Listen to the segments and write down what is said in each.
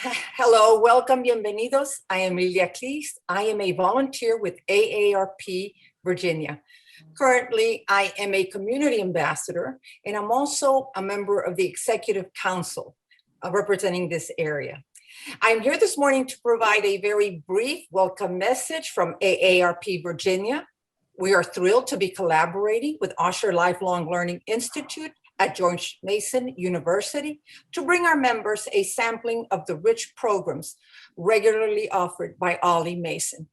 Hello, welcome, bienvenidos. I am Lilia Cleese. I am a volunteer with AARP Virginia. Currently, I am a community ambassador, and I'm also a member of the Executive Council representing this area. I'm here this morning to provide a very brief welcome message from AARP Virginia. We are thrilled to be collaborating with Osher Lifelong Learning Institute at George Mason University to bring our members a sampling of the rich programs regularly offered by Ollie Mason.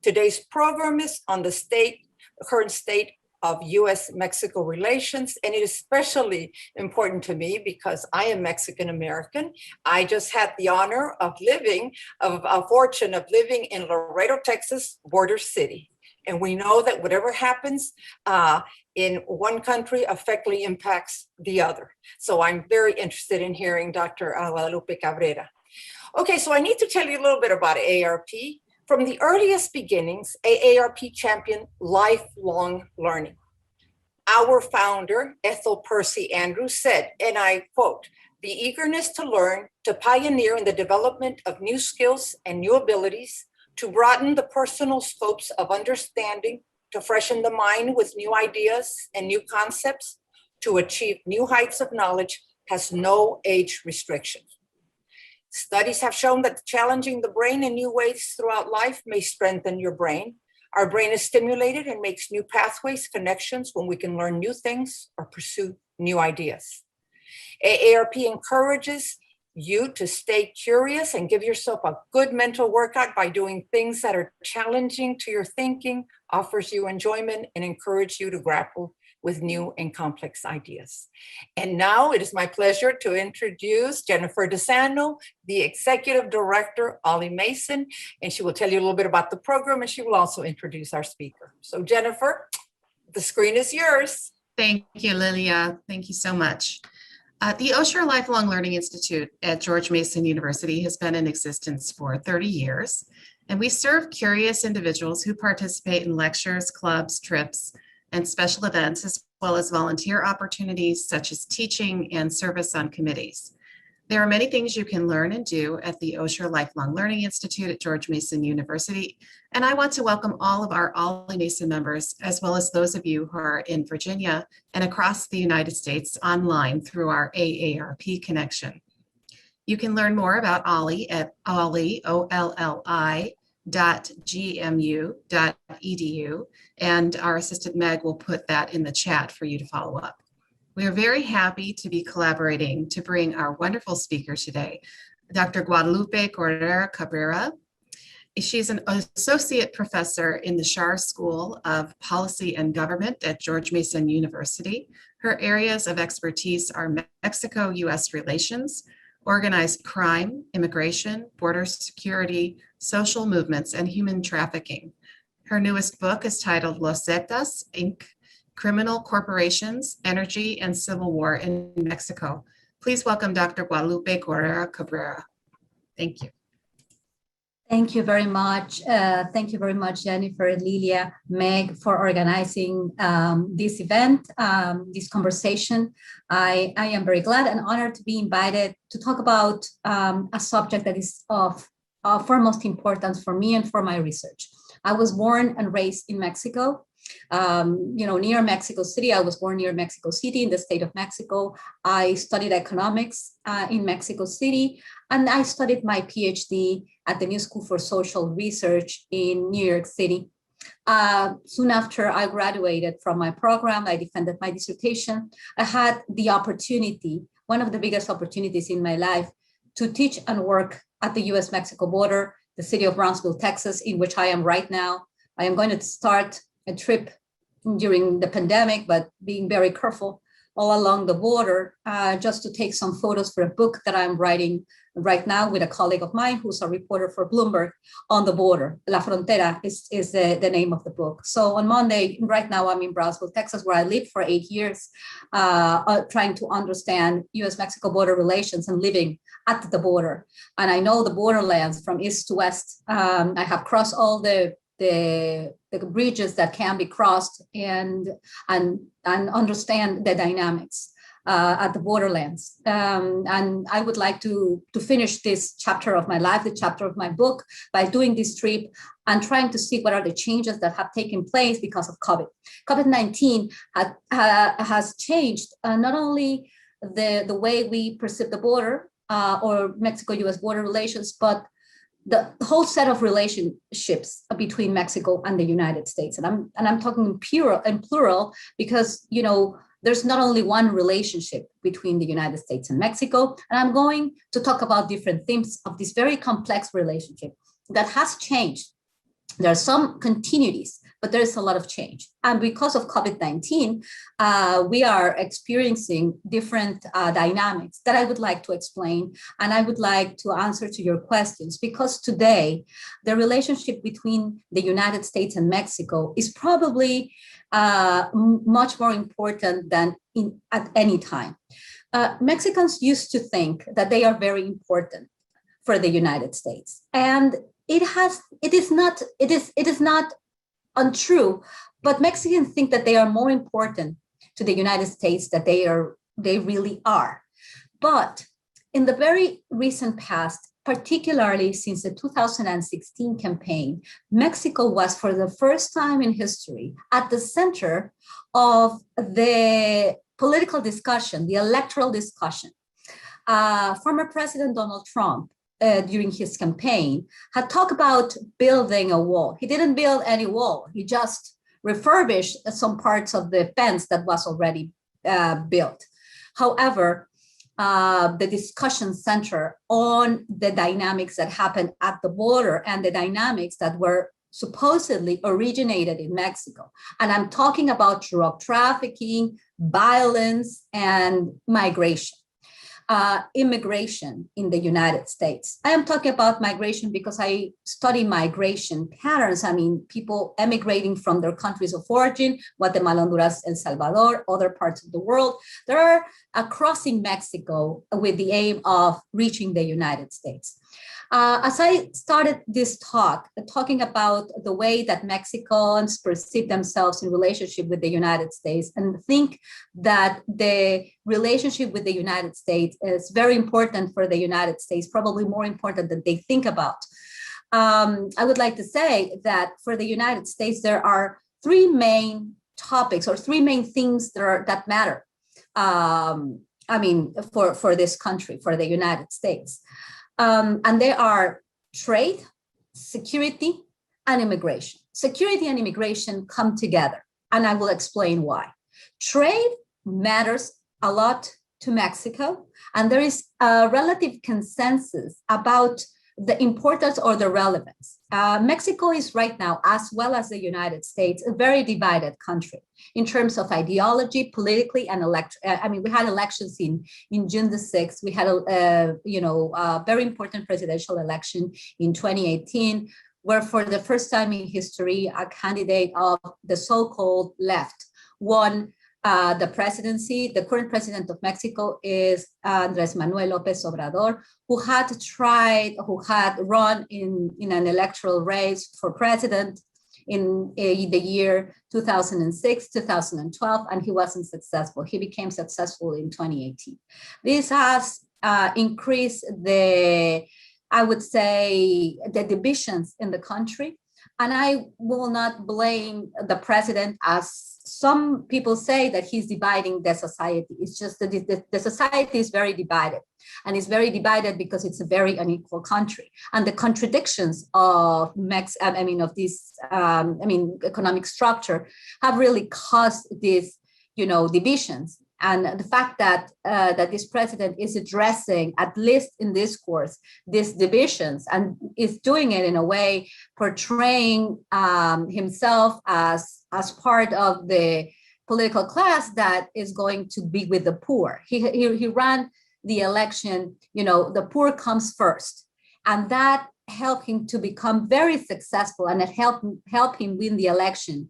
Today's program is on the current state of U.S.-Mexico relations, and it is especially important to me because I am Mexican-American. I just had the honor of fortune of living in Laredo, Texas, border city. And we know that whatever happens in one country effectively impacts the other. So I'm very interested in hearing Dr. Guadalupe Cabrera. Okay, so I need to tell you a little bit about AARP. From the earliest beginnings, AARP championed lifelong learning. Our founder, Ethel Percy Andrews, said, and I quote, "The eagerness to learn, to pioneer in the development of new skills and new abilities, to broaden the personal scopes of understanding, to freshen the mind with new ideas and new concepts, to achieve new heights of knowledge has no age restriction." Studies have shown that challenging the brain in new ways throughout life may strengthen your brain. Our brain is stimulated and makes new pathways, connections when we can learn new things or pursue new ideas. AARP encourages you to stay curious and give yourself a good mental workout by doing things that are challenging to your thinking, offers you enjoyment, and encourage you to grapple with new and complex ideas. And now it is my pleasure to introduce Jennifer DeSano, the Executive Director, Ollie Mason, and she will tell you a little bit about the program, and she will also introduce our speaker. So Jennifer, the screen is yours. Thank you, Lilia. Thank you so much. The Osher Lifelong Learning Institute at George Mason University has been in existence for 30 years, and we serve curious individuals who participate in lectures, clubs, trips, and special events, as well as volunteer opportunities such as teaching and service on committees. There are many things you can learn and do at the Osher Lifelong Learning Institute at George Mason University, and I want to welcome all of our Ollie Mason members, as well as those of you who are in Virginia and across the United States online through our AARP connection. You can learn more about Ollie at ollie.gmu.edu, and our assistant Meg will put that in the chat for you to follow up. We are very happy to be collaborating to bring our wonderful speaker today, Dr. Guadalupe Correa-Cabrera. She's an associate professor in the Schar School of Policy and Government at George Mason University. Her areas of expertise are Mexico-US relations, organized crime, immigration, border security, social movements, and human trafficking. Her newest book is titled Los Zetas, Inc., Criminal Corporations, Energy, and Civil War in Mexico. Please welcome Dr. Guadalupe Correa-Cabrera. Thank you. Thank you very much. Thank you very much, Jennifer, Lilia, Meg, for organizing this event, this conversation. I am very glad and honored to be invited to talk about a subject that is of foremost importance for me and for my research. I was born and raised in Mexico. Near Mexico City. I was born near Mexico City in the state of Mexico. I studied economics in Mexico City, and I studied my PhD at the New School for Social Research in New York City. Soon after I graduated from my program, I defended my dissertation. I had the opportunity, one of the biggest opportunities in my life, to teach and work at the US-Mexico border, the city of Brownsville, Texas, in which I am right now. I am going to start a trip during the pandemic, but being very careful all along the border, just to take some photos for a book that I'm writing right now with a colleague of mine who's a reporter for Bloomberg on the border. La Frontera is the name of the book. So on Monday, right now I'm in Brownsville, Texas, where I lived for 8 years, trying to understand US-Mexico border relations and living at the border. And I know the borderlands from east to west. I have crossed all the bridges that can be crossed and understand the dynamics. at the borderlands. And I would like to finish this chapter of my life, the chapter of my book, by doing this trip and trying to see what are the changes that have taken place because of COVID. COVID-19 has changed not only the way we perceive the border or Mexico-US border relations, but the whole set of relationships between Mexico and the United States. And I'm talking in plural because, you know, there's not only one relationship between the United States and Mexico. And I'm going to talk about different themes of this very complex relationship that has changed. There are some continuities, but there's a lot of change. And because of COVID-19, we are experiencing different dynamics that I would like to explain. And I would like to answer to your questions, because today, the relationship between the United States and Mexico is probably much more important than at any time. Mexicans used to think that they are very important for the United States. And it is not untrue, but Mexicans think that they are more important to the United States than they really are. But in the very recent past, particularly since the 2016 campaign, Mexico was for the first time in history at the center of the political discussion, the electoral discussion. Former President Donald Trump, during his campaign, had talked about building a wall. He didn't build any wall. He just refurbished some parts of the fence that was already built. However, the discussion centered on the dynamics that happened at the border and the dynamics that were supposedly originated in Mexico. And I'm talking about drug trafficking, violence, and migration. Immigration in the United States. I am talking about migration because I study migration patterns. I mean, people emigrating from their countries of origin, Guatemala, Honduras, El Salvador, other parts of the world. They are crossing Mexico with the aim of reaching the United States. As I started this talk, talking about the way that Mexicans perceive themselves in relationship with the United States and think that the relationship with the United States is very important for the United States, probably more important than they think about. I would like to say that for the United States, there are three main topics or three main things that matter. For this country, for the United States. And they are trade, security, and immigration. Security and immigration come together, and I will explain why. Trade matters a lot to Mexico, and there is a relative consensus about the importance or the relevance. Mexico is right now, as well as the United States, a very divided country in terms of ideology, politically, and we had elections in June the 6th. We had a very important presidential election in 2018, where for the first time in history, a candidate of the so-called left won the presidency. The current president of Mexico is Andrés Manuel López Obrador, who had run in an electoral race for president in the year 2006, 2012, and he wasn't successful. He became successful in 2018. This has increased the divisions in the country. And I will not blame the president, as some people say that he's dividing the society. It's just that the society is very divided, and it's very divided because it's a very unequal country. And the contradictions of this economic structure have really caused these, divisions. And the fact that this president is addressing, at least in discourse, these divisions, and is doing it in a way portraying himself as part of the political class that is going to be with the poor. He ran the election, the poor comes first, and that helped him to become very successful, and it helped him win the election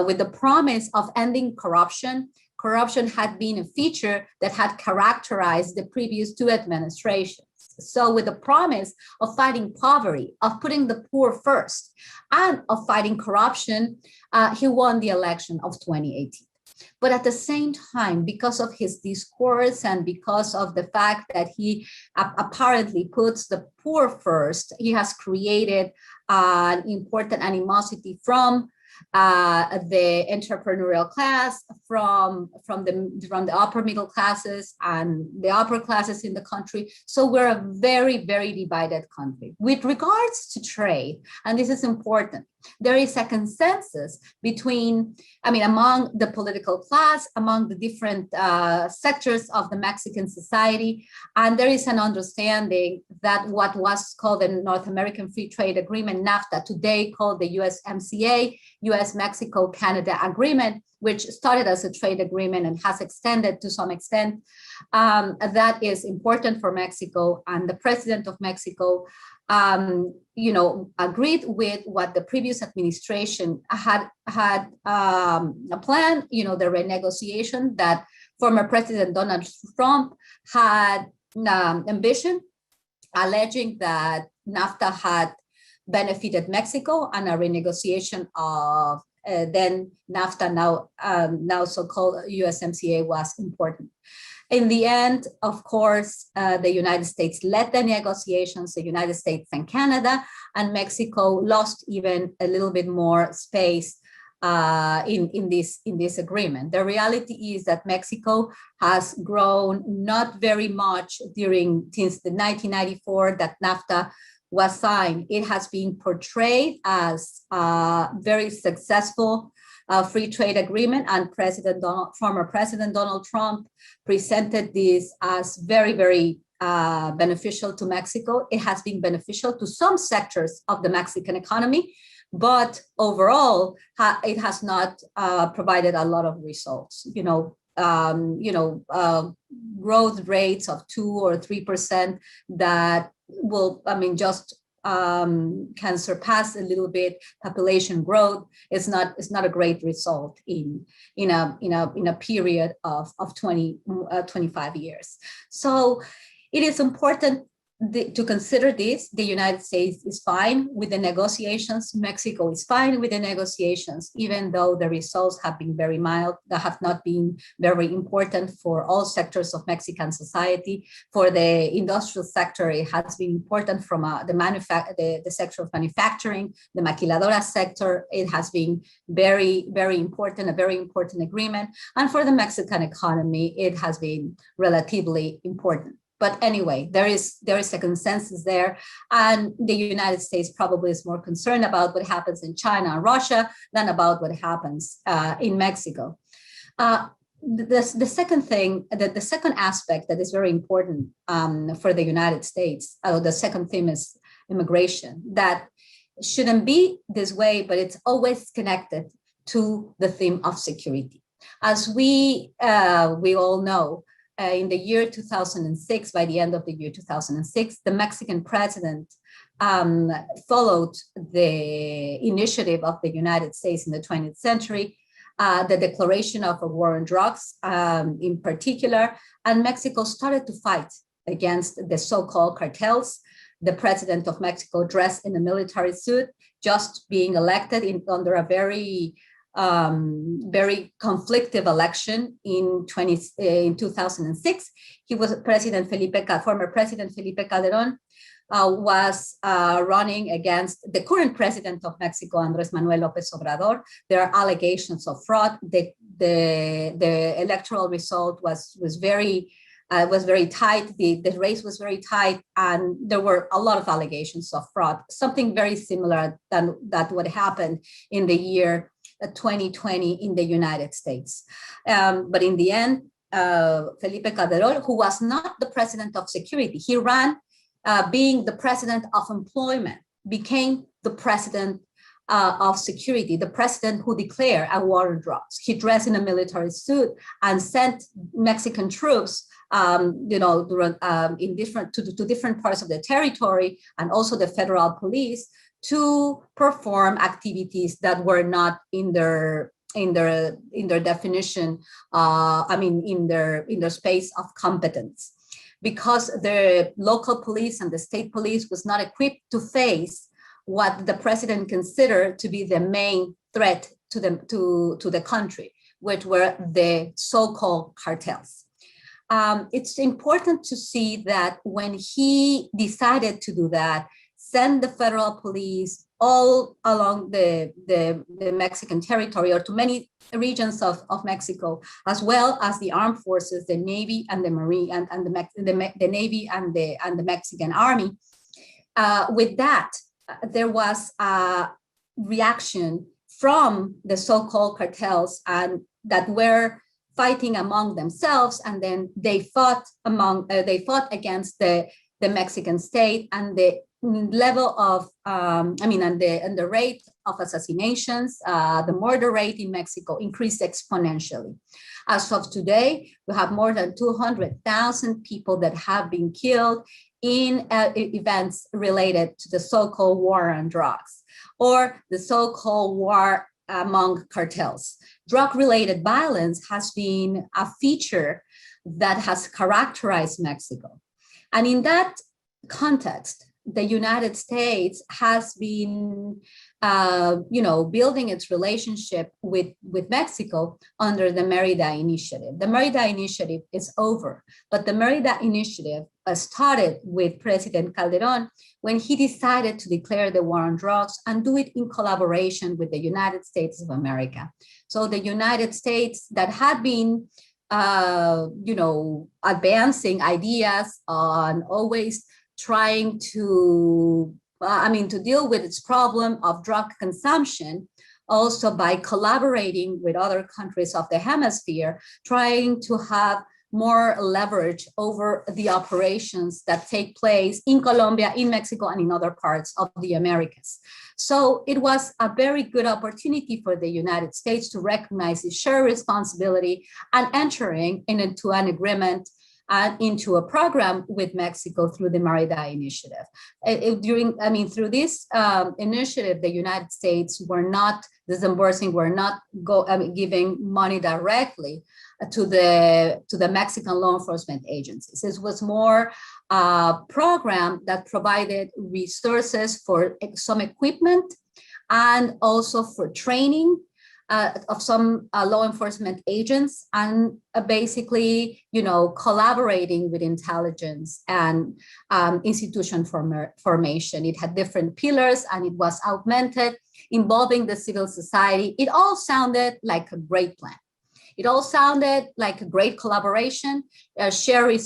with the promise of ending corruption. Corruption had been a feature that had characterized the previous two administrations. So with the promise of fighting poverty, of putting the poor first, and of fighting corruption, he won the election of 2018. But at the same time, because of his discourse and because of the fact that he apparently puts the poor first, he has created an important animosity from the entrepreneurial class, from the upper middle classes and the upper classes in the country. So we're a very, very divided country. With regards to trade, and this is important, there is a consensus among the political class, among the different sectors of the Mexican society, and there is an understanding that what was called the North American Free Trade Agreement, NAFTA, today called the USMCA, US-Mexico-Canada Agreement, which started as a trade agreement and has extended to some extent, that is important for Mexico. And the president of Mexico agreed with what the previous administration had planned, the renegotiation that former President Donald Trump had envisioned, alleging that NAFTA had benefited Mexico, and a renegotiation of then NAFTA, now so-called USMCA, was important. In the end, of course, the United States led the negotiations, the United States and Canada, and Mexico lost even a little bit more space in this agreement. The reality is that Mexico has grown not very much since the 1994 that NAFTA was signed. It has been portrayed as a very successful free trade agreement, and former President Donald Trump presented this as very, very beneficial to Mexico. It has been beneficial to some sectors of the Mexican economy, but overall, it has not provided a lot of results. Growth rates of 2 or 3% that will, can surpass a little bit population growth. It's not a great result in a period of 25 years. So it is important to consider this. The United States is fine with the negotiations. Mexico is fine with the negotiations, even though the results have been very mild, that have not been very important for all sectors of Mexican society. For the industrial sector, it has been important from the sector of manufacturing, the maquiladora sector. It has been very, very important, a very important agreement. And for the Mexican economy, it has been relatively important. But anyway, there is a consensus there, and the United States probably is more concerned about what happens in China and Russia than about what happens in Mexico. The second thing, the second aspect that is very important for the United States, the second theme is immigration. That shouldn't be this way, but it's always connected to the theme of security. As we all know, in the year 2006, by the end of the year 2006, the Mexican president followed the initiative of the United States in the 20th century, the declaration of a war on drugs in particular, and Mexico started to fight against the so-called cartels. The president of Mexico dressed in a military suit, just being elected under a very conflictive election in 2006. He was former President Felipe Calderón was running against the current president of Mexico, Andrés Manuel López Obrador. There are allegations of fraud. The electoral result was very tight. The race was very tight, and there were a lot of allegations of fraud. Something very similar than what happened in the year 2020 in the United States. But in the end, Felipe Calderón, who was not the president of security, he ran being the president of employment, became the president of security, the president who declared a war on drugs. He dressed in a military suit and sent Mexican troops in different parts of the territory, and also the federal police, to perform activities that were not in their definition, in their space of competence, because the local police and the state police was not equipped to face what the president considered to be the main threat to the country, which were the so-called cartels. It's important to see that when he decided to do that, send the federal police all along the Mexican territory, or to many regions of Mexico, as well as the armed forces, the Navy and the Marine, and the Navy and the Mexican Army. With that, there was a reaction from the so-called cartels, and that were fighting among themselves, and then they fought against the Mexican state, and the level of and the rate of assassinations, the murder rate in Mexico increased exponentially. As of today, we have more than 200,000 people that have been killed in events related to the so-called war on drugs, or the so-called war among cartels. Drug-related violence has been a feature that has characterized Mexico. And in that context, the United States has been, building its relationship with Mexico under the Merida Initiative. The Merida Initiative is over, but the Merida Initiative started with President Calderon when he decided to declare the war on drugs and do it in collaboration with the United States of America. So the United States that had been advancing ideas on always trying to deal with its problem of drug consumption, also by collaborating with other countries of the hemisphere, trying to have more leverage over the operations that take place in Colombia, in Mexico, and in other parts of the Americas. So it was a very good opportunity for the United States to recognize its shared responsibility and entering into an agreement and into a program with Mexico through the Merida Initiative. Through this initiative, the United States were not disbursing, giving money directly to the Mexican law enforcement agencies. This was more a program that provided resources for some equipment and also for training of some law enforcement agents, and basically, collaborating with intelligence and institution formation. It had different pillars, and it was augmented, involving the civil society. It all sounded like a great plan. It all sounded like a great collaboration, sharing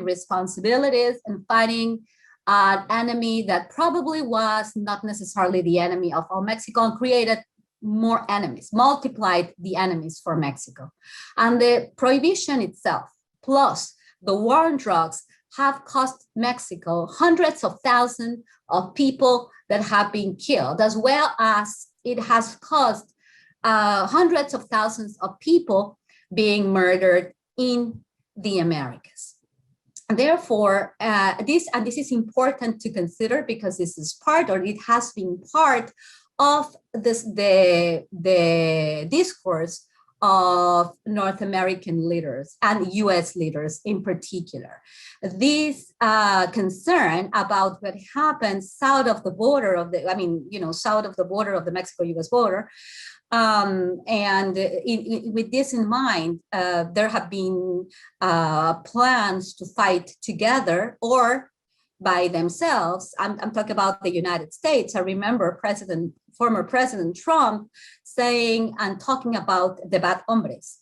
responsibilities, and fighting an enemy that probably was not necessarily the enemy of all Mexico, and created more enemies, multiplied the enemies for Mexico. And the prohibition itself, plus the war on drugs, have cost Mexico hundreds of thousands of people that have been killed, as well as it has caused hundreds of thousands of people being murdered in the Americas. And therefore, this is important to consider, because this is it has been part of the discourse of North American leaders and US leaders in particular. This concern about what happens south of the border of the Mexico-US border. With this in mind, there have been plans to fight together or by themselves. I'm talking about the United States. I remember former President Trump saying and talking about the bad hombres.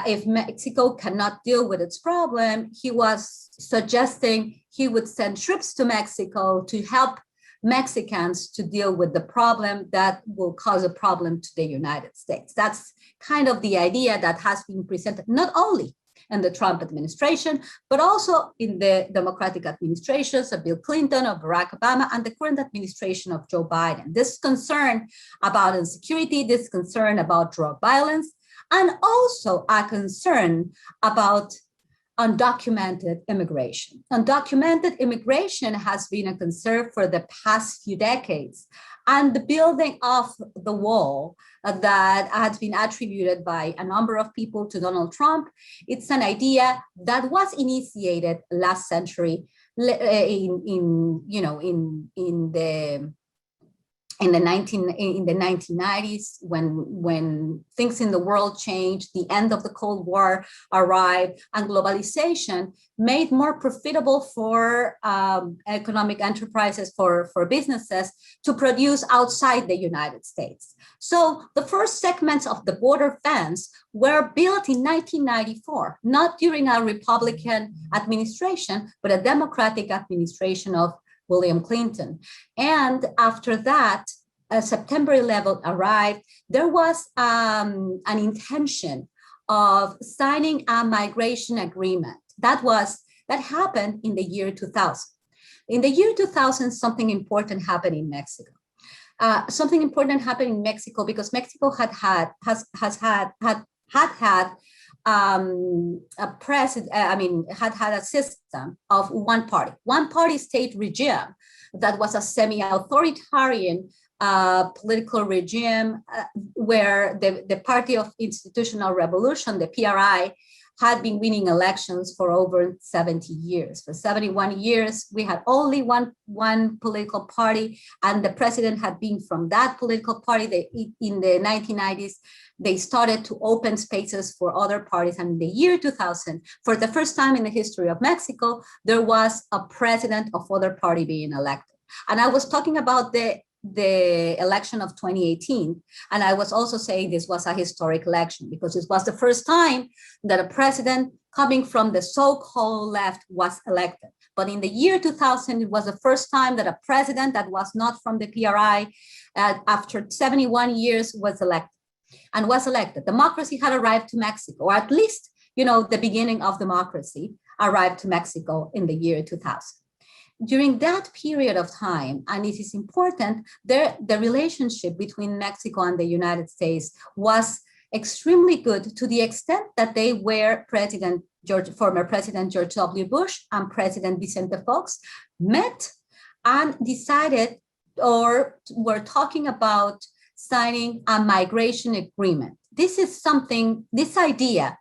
If Mexico cannot deal with its problem, he was suggesting he would send troops to Mexico to help Mexicans to deal with the problem that will cause a problem to the United States. That's kind of the idea that has been presented not only in the Trump administration, but also in the Democratic administrations of Bill Clinton, of Barack Obama, and the current administration of Joe Biden. This concern about insecurity, this concern about drug violence, and also a concern about undocumented immigration. Undocumented immigration has been a concern for the past few decades, and the building of the wall that has been attributed by a number of people to Donald Trump. It's an idea that was initiated last century in the in the 1990s, when things in the world changed, the end of the Cold War arrived, and globalization made more profitable for economic enterprises, for businesses to produce outside the United States. So the first segments of the border fence were built in 1994, not during a Republican administration, but a Democratic administration of William Clinton. And after that, September 11th arrived, there was an intention of signing a migration agreement. That happened in the year 2000. In the year 2000, something important happened in Mexico. Something important happened in Mexico because Mexico had had a system of one party state regime that was a semi-authoritarian political regime where the Party of Institutional Revolution, the PRI, had been winning elections for over 70 years. For 71 years, we had only one political party, and the president had been from that political party. In the 1990s, they started to open spaces for other parties. And in the year 2000, for the first time in the history of Mexico, there was a president of other party being elected. And I was talking about the election of 2018. And I was also saying this was a historic election because it was the first time that a president coming from the so-called left was elected. But in the year 2000, it was the first time that a president that was not from the PRI, after 71 years, was elected. Democracy had arrived to Mexico, or at least, the beginning of democracy arrived to Mexico in the year 2000. During that period of time, and it is important, the relationship between Mexico and the United States was extremely good to the extent that they were former President George W. Bush and President Vicente Fox met and decided or were talking about signing a migration agreement. This idea,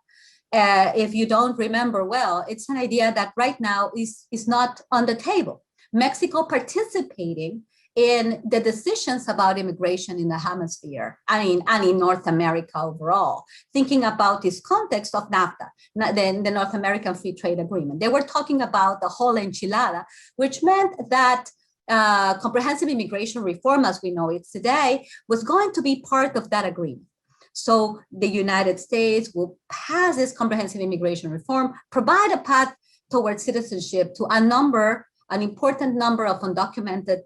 if you don't remember well, it's an idea that right now is not on the table. Mexico participating in the decisions about immigration in the hemisphere and in North America overall, thinking about this context of NAFTA, the North American Free Trade Agreement. They were talking about the whole enchilada, which meant that comprehensive immigration reform, as we know it today, was going to be part of that agreement. So the United States will pass this comprehensive immigration reform, provide a path towards citizenship to an important number of undocumented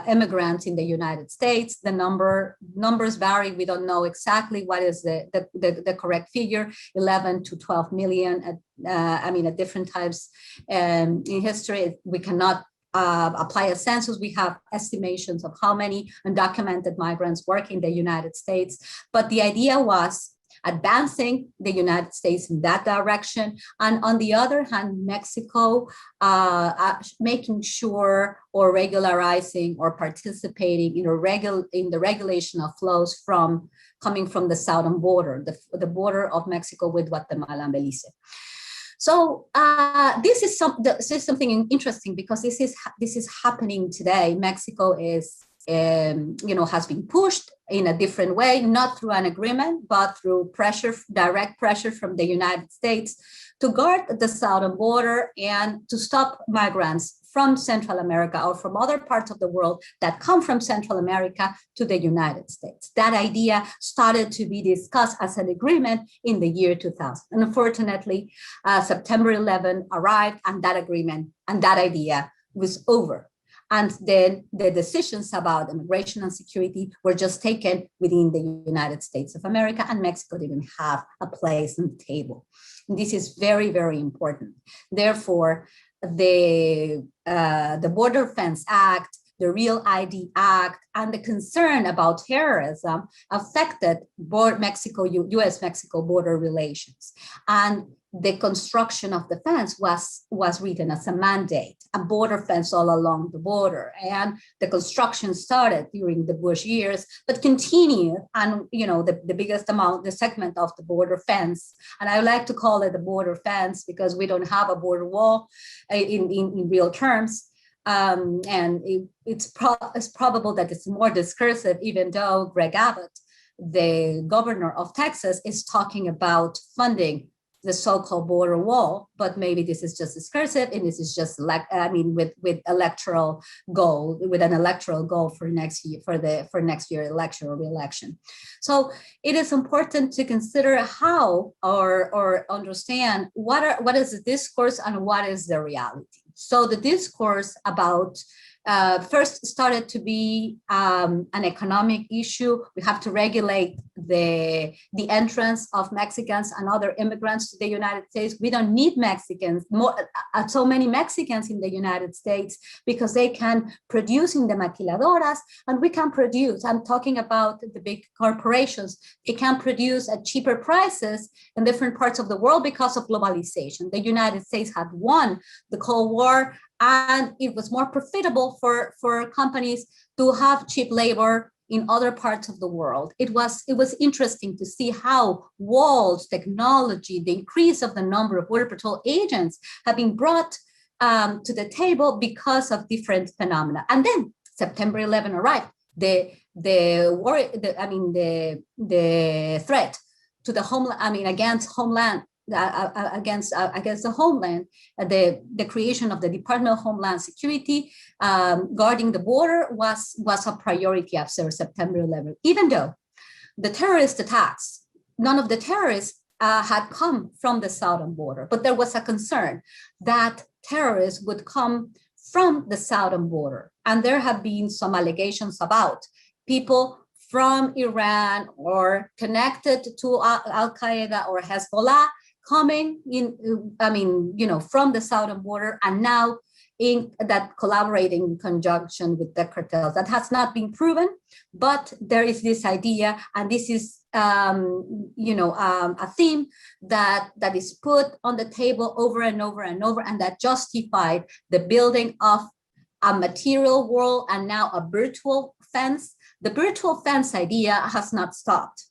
immigrants in the United States. The numbers vary. We don't know exactly what is the correct figure, 11 to 12 million. At different times in history, we cannot apply a census. We have estimations of how many undocumented migrants work in the United States. But the idea was advancing the United States in that direction. And on the other hand, Mexico making sure or regularizing or participating in the regulation of flows coming from the southern border, the border of Mexico with Guatemala and Belize. So this is something interesting because this is happening today. Mexico is, has been pushed in a different way, not through an agreement, but through direct pressure from the United States to guard the southern border and to stop migrants from Central America or from other parts of the world that come from Central America to the United States. That idea started to be discussed as an agreement in the year 2000. And unfortunately, September 11 arrived and that agreement and that idea was over. And then the decisions about immigration and security were just taken within the United States of America, and Mexico didn't have a place on the table. And this is very, very important. Therefore, the Border Fence Act, the Real ID Act, and the concern about terrorism affected U.S.-Mexico border relations. And the construction of the fence was written as a mandate, a border fence all along the border. And the construction started during the Bush years, but continued. And, the biggest amount, the segment of the border fence, and I like to call it the border fence because we don't have a border wall in real terms, And it's probable that it's more discursive, even though Greg Abbott, the governor of Texas, is talking about funding the so-called border wall, but maybe this is just discursive, and this is just with electoral goal, with an electoral goal for next year, for next year election or re-election. So it is important to consider how or understand what is the discourse and what is the reality. So the discourse about first started to be an economic issue. We have to regulate the entrance of Mexicans and other immigrants to the United States. We don't need Mexicans, so many Mexicans in the United States, because they can produce in the maquiladoras, and we can produce. I'm talking about the big corporations. It can produce at cheaper prices in different parts of the world because of globalization. The United States had won the Cold War, and it was more profitable for companies to have cheap labor in other parts of the world. It was interesting to see how walls, technology, the increase of the number of Border Patrol agents have been brought to the table because of different phenomena. And then September 11 arrived. The threat to the homeland, against homeland. Against the homeland, the creation of the Department of Homeland Security guarding the border was a priority after September 11. Even though the terrorist attacks, none of the terrorists had come from the southern border, but there was a concern that terrorists would come from the southern border, and there have been some allegations about people from Iran or connected to Al Qaeda or Hezbollah coming in, from the southern border, and now in that collaborating in conjunction with the cartels. That has not been proven, but there is this idea, and this is a theme that is put on the table over and over and over, and that justified the building of a material world and now a virtual fence. The virtual fence idea has not stopped.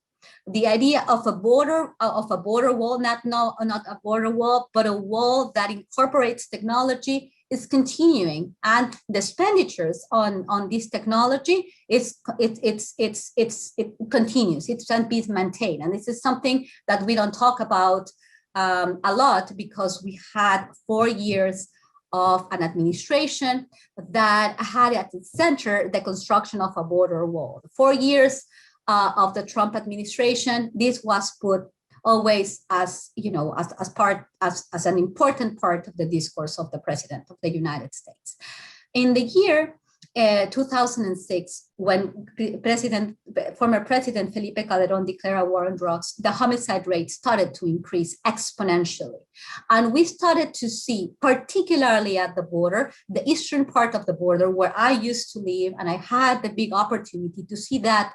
The idea of a border wall, not a border wall, but a wall that incorporates technology, is continuing, and the expenditures on this technology it continues. It can be maintained, and this is something that we don't talk about a lot, because we had 4 years of an administration that had at its center the construction of a border wall. 4 years of the Trump administration, this was put always as an important part of the discourse of the President of the United States. In the year 2006, when former President Felipe Calderón declared a war on drugs, the homicide rate started to increase exponentially. And we started to see, particularly at the border, the eastern part of the border where I used to live, and I had the big opportunity to see that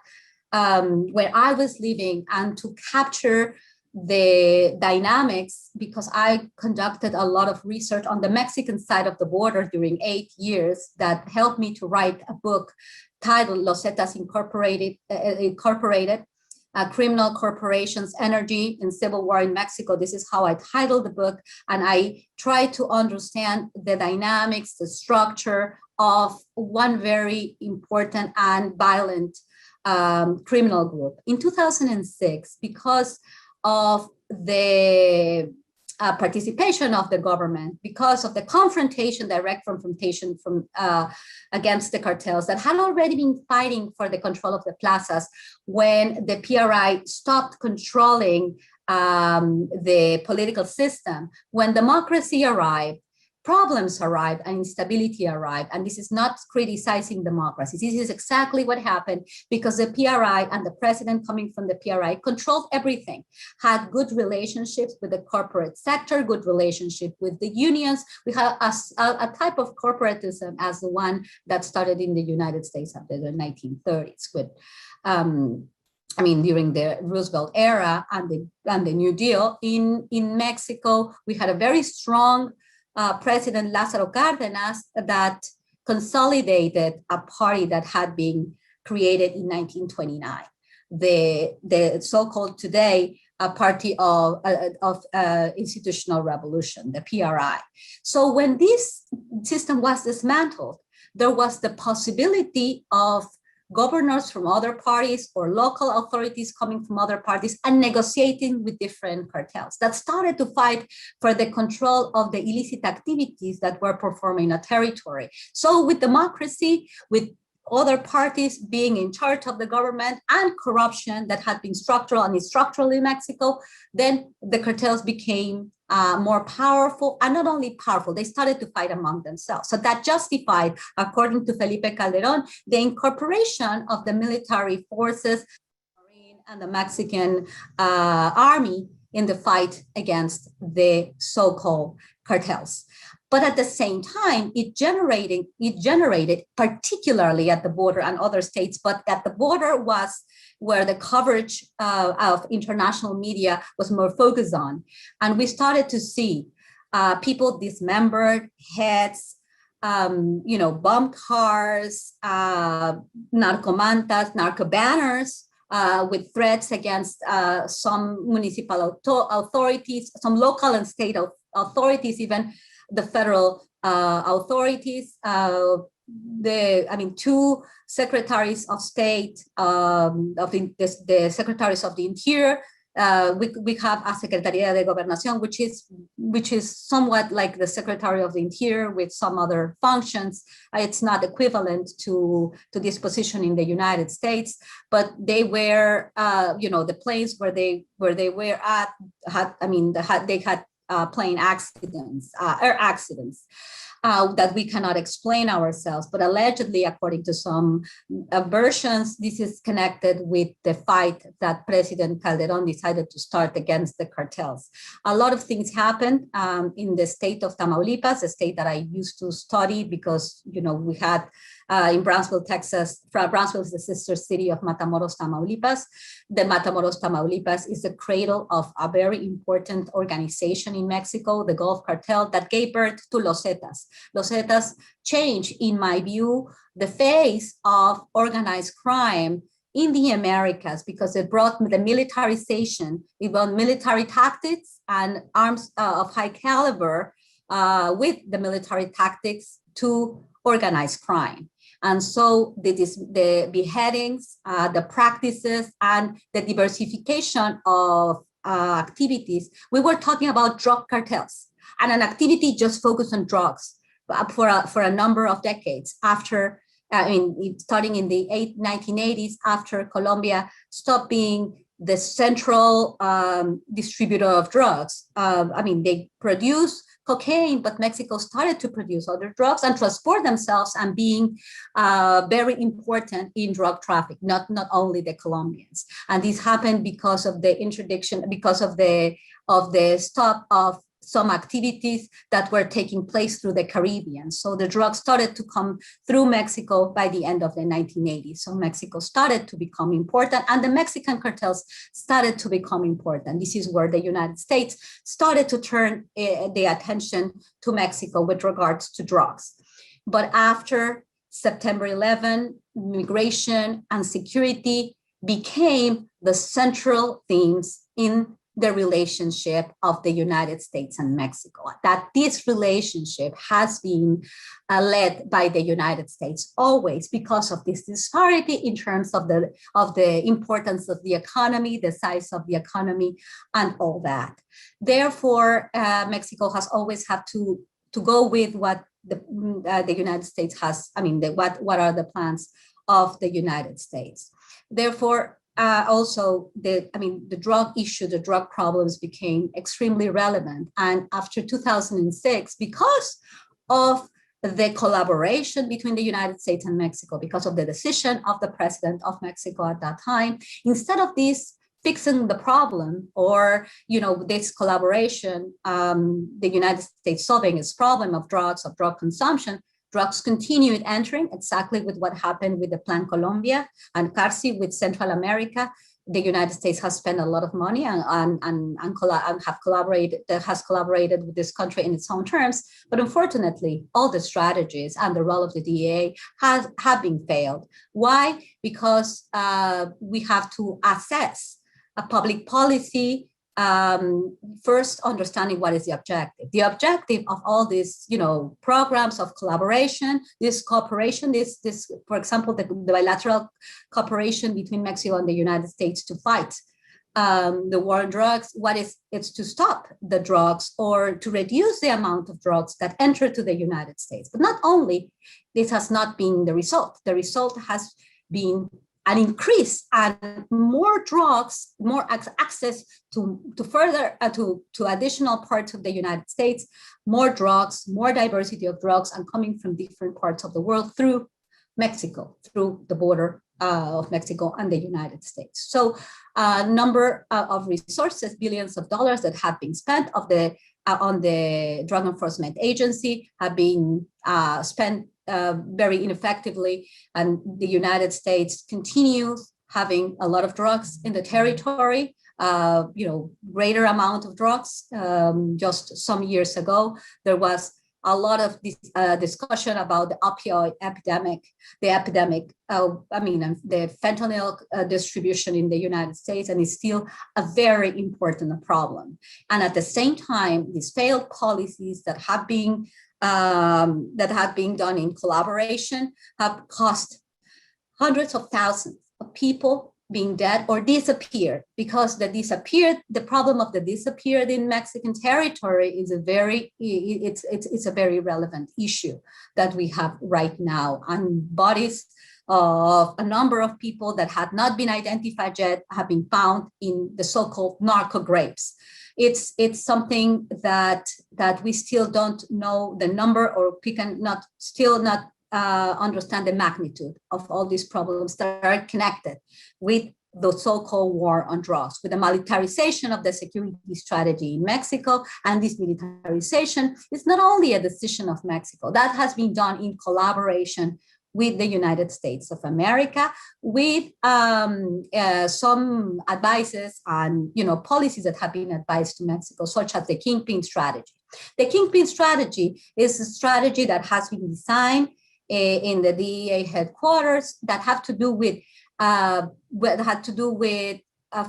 where I was living, and to capture the dynamics, because I conducted a lot of research on the Mexican side of the border during 8 years that helped me to write a book titled Los Zetas Incorporated, Criminal Corporations, Energy and Civil War in Mexico. This is how I titled the book, and I tried to understand the dynamics, the structure of one very important and violent criminal group. In 2006, because of the participation of the government, because of the direct confrontation against the cartels that had already been fighting for the control of the plazas, when the PRI stopped controlling the political system, when democracy arrived, problems arrived and instability arrived. And this is not criticizing democracy. This is exactly what happened, because the PRI and the president coming from the PRI controlled everything, had good relationships with the corporate sector, good relationship with the unions. We have a type of corporatism as the one that started in the United States after the 1930s with during the Roosevelt era and the New Deal. In Mexico, we had a very strong President Lázaro Cárdenas that consolidated a party that had been created in 1929. The so-called today a party of institutional revolution, the PRI. So when this system was dismantled, there was the possibility of governors from other parties or local authorities coming from other parties and negotiating with different cartels that started to fight for the control of the illicit activities that were performed in a territory. So with democracy, with other parties being in charge of the government and corruption that had been structural and is structural in Mexico, then the cartels became more powerful, and not only powerful, they started to fight among themselves. So that justified, according to Felipe Calderón, the incorporation of the military forces, Marine and the Mexican army in the fight against the so-called cartels. But at the same time, it generated, particularly at the border and other states, but at the border was where the coverage of international media was more focused on. And we started to see people dismembered, heads, bomb cars, narcomantas, narco banners, with threats against some municipal authorities, some local and state authorities, even the federal authorities. Two secretaries of state, the secretaries of the interior. We have a Secretaría de Gobernación, which is somewhat like the Secretary of the Interior with some other functions. It's not equivalent to this position in the United States, but they were, the planes where they were at had plane accidents, air accidents. That we cannot explain ourselves, but allegedly, according to some versions, this is connected with the fight that President Calderón decided to start against the cartels. A lot of things happened in the state of Tamaulipas, a state that I used to study because, we had in Brownsville, Texas. Brownsville is the sister city of Matamoros, Tamaulipas. The Matamoros, Tamaulipas is the cradle of a very important organization in Mexico, the Gulf Cartel, that gave birth to Los Zetas. Los Zetas changed, in my view, the face of organized crime in the Americas because it brought the militarization, it brought military tactics and arms of high caliber with the military tactics to organized crime. And so the beheadings, the practices, and the diversification of activities, we were talking about drug cartels and an activity just focused on drugs for a number of decades after, starting in the 1980s, after Colombia stopped being the central distributor of drugs. They produce cocaine, but Mexico started to produce other drugs and transport themselves and being very important in drug traffic, not only the Colombians. And this happened because of the interdiction, because of the stop of some activities that were taking place through the Caribbean. So the drugs started to come through Mexico by the end of the 1980s. So Mexico started to become important and the Mexican cartels started to become important. This is where the United States started to turn the attention to Mexico with regards to drugs. But after September 11, immigration and security became the central themes in the relationship of the United States and Mexico. That this relationship has been led by the United States always because of this disparity in terms of the importance of the economy, the size of the economy, and all that. Therefore, Mexico has always had to go with what the United States has. What are the plans of the United States? Therefore, also, the drug issue, the drug problems became extremely relevant. And after 2006, because of the collaboration between the United States and Mexico, because of the decision of the president of Mexico at that time, instead of this fixing the problem or, this collaboration, the United States solving its problem of drugs, of drug consumption, drugs continued entering exactly with what happened with the Plan Colombia and CARSI with Central America. The United States has spent a lot of money and has collaborated with this country in its own terms. But unfortunately, all the strategies and the role of the DEA have been failed. Why? Because we have to assess a public policy, first understanding what is the objective. The objective of all these, programs of collaboration, this cooperation, this, for example, the bilateral cooperation between Mexico and the United States to fight the war on drugs. It's to stop the drugs or to reduce the amount of drugs that enter to the United States. But not only, this has not been the result. The result has been an increase and more drugs, more access to further to additional parts of the United States, more drugs, more diversity of drugs, and coming from different parts of the world through Mexico, through the border of Mexico and the United States. So a number of resources, billions of dollars that have been spent on the Drug Enforcement Agency have been spent very ineffectively, and the United States continues having a lot of drugs in the territory, greater amount of drugs. Just some years ago, there was a lot of discussion about the opioid epidemic, the fentanyl distribution in the United States, and it's still a very important problem. And at the same time, these failed policies that have been done in collaboration have cost hundreds of thousands of people being dead or disappeared, because the problem of the disappeared in Mexican territory is it's a very relevant issue that we have right now. And bodies of a number of people that had not been identified yet have been found in the so-called narco graves. It's something that we still don't know the number, or we can still not understand the magnitude of all these problems that are connected with the so-called war on drugs, with the militarization of the security strategy in Mexico. And this militarization is not only a decision of Mexico, that has been done in collaboration with the United States of America, with some advices and policies that have been advised to Mexico, such as the Kingpin Strategy. The Kingpin Strategy is a strategy that has been designed in the DEA headquarters that had to do with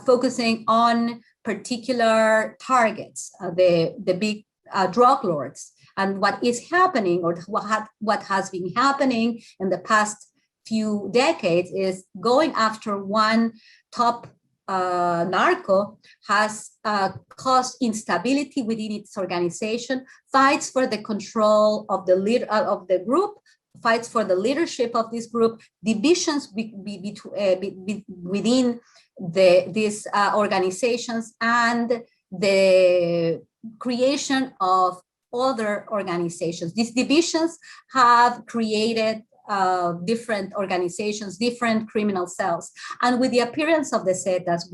focusing on particular targets, the big drug lords. And what is happening, or what has been happening in the past few decades, is going after one top narco has caused instability within its organization, fights for the control of the group, fights for the leadership of this group, divisions within these organizations, and the creation of other organizations. These divisions have created different organizations, different criminal cells. And with the appearance of the Zetas,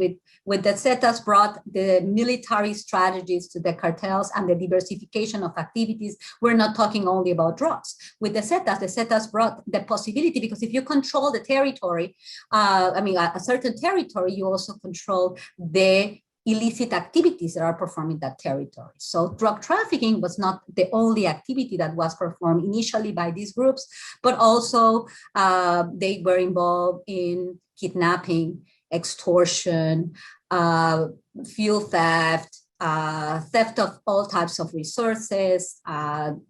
with the Zetas brought the military strategies to the cartels and the diversification of activities. We're not talking only about drugs. With the Zetas brought the possibility, because if you control the territory, a certain territory, you also control the illicit activities that are performed in that territory. So drug trafficking was not the only activity that was performed initially by these groups, but also they were involved in kidnapping, extortion, fuel theft, theft of all types of resources,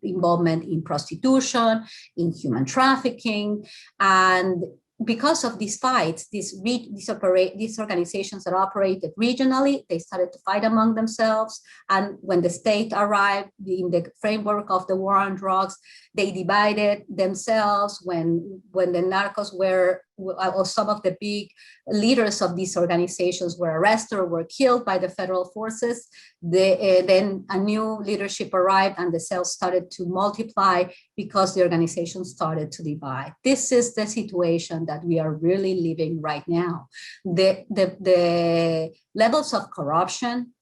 involvement in prostitution, in human trafficking. And because of these fights, these organizations that operated regionally, they started to fight among themselves. And when the state arrived in the framework of the war on drugs, they divided themselves. When the narcos or some of the big leaders of these organizations were arrested or were killed by the federal forces, then a new leadership arrived and the cells started to multiply because the organization started to divide. This is the situation that we are really living right now. The levels of corruption,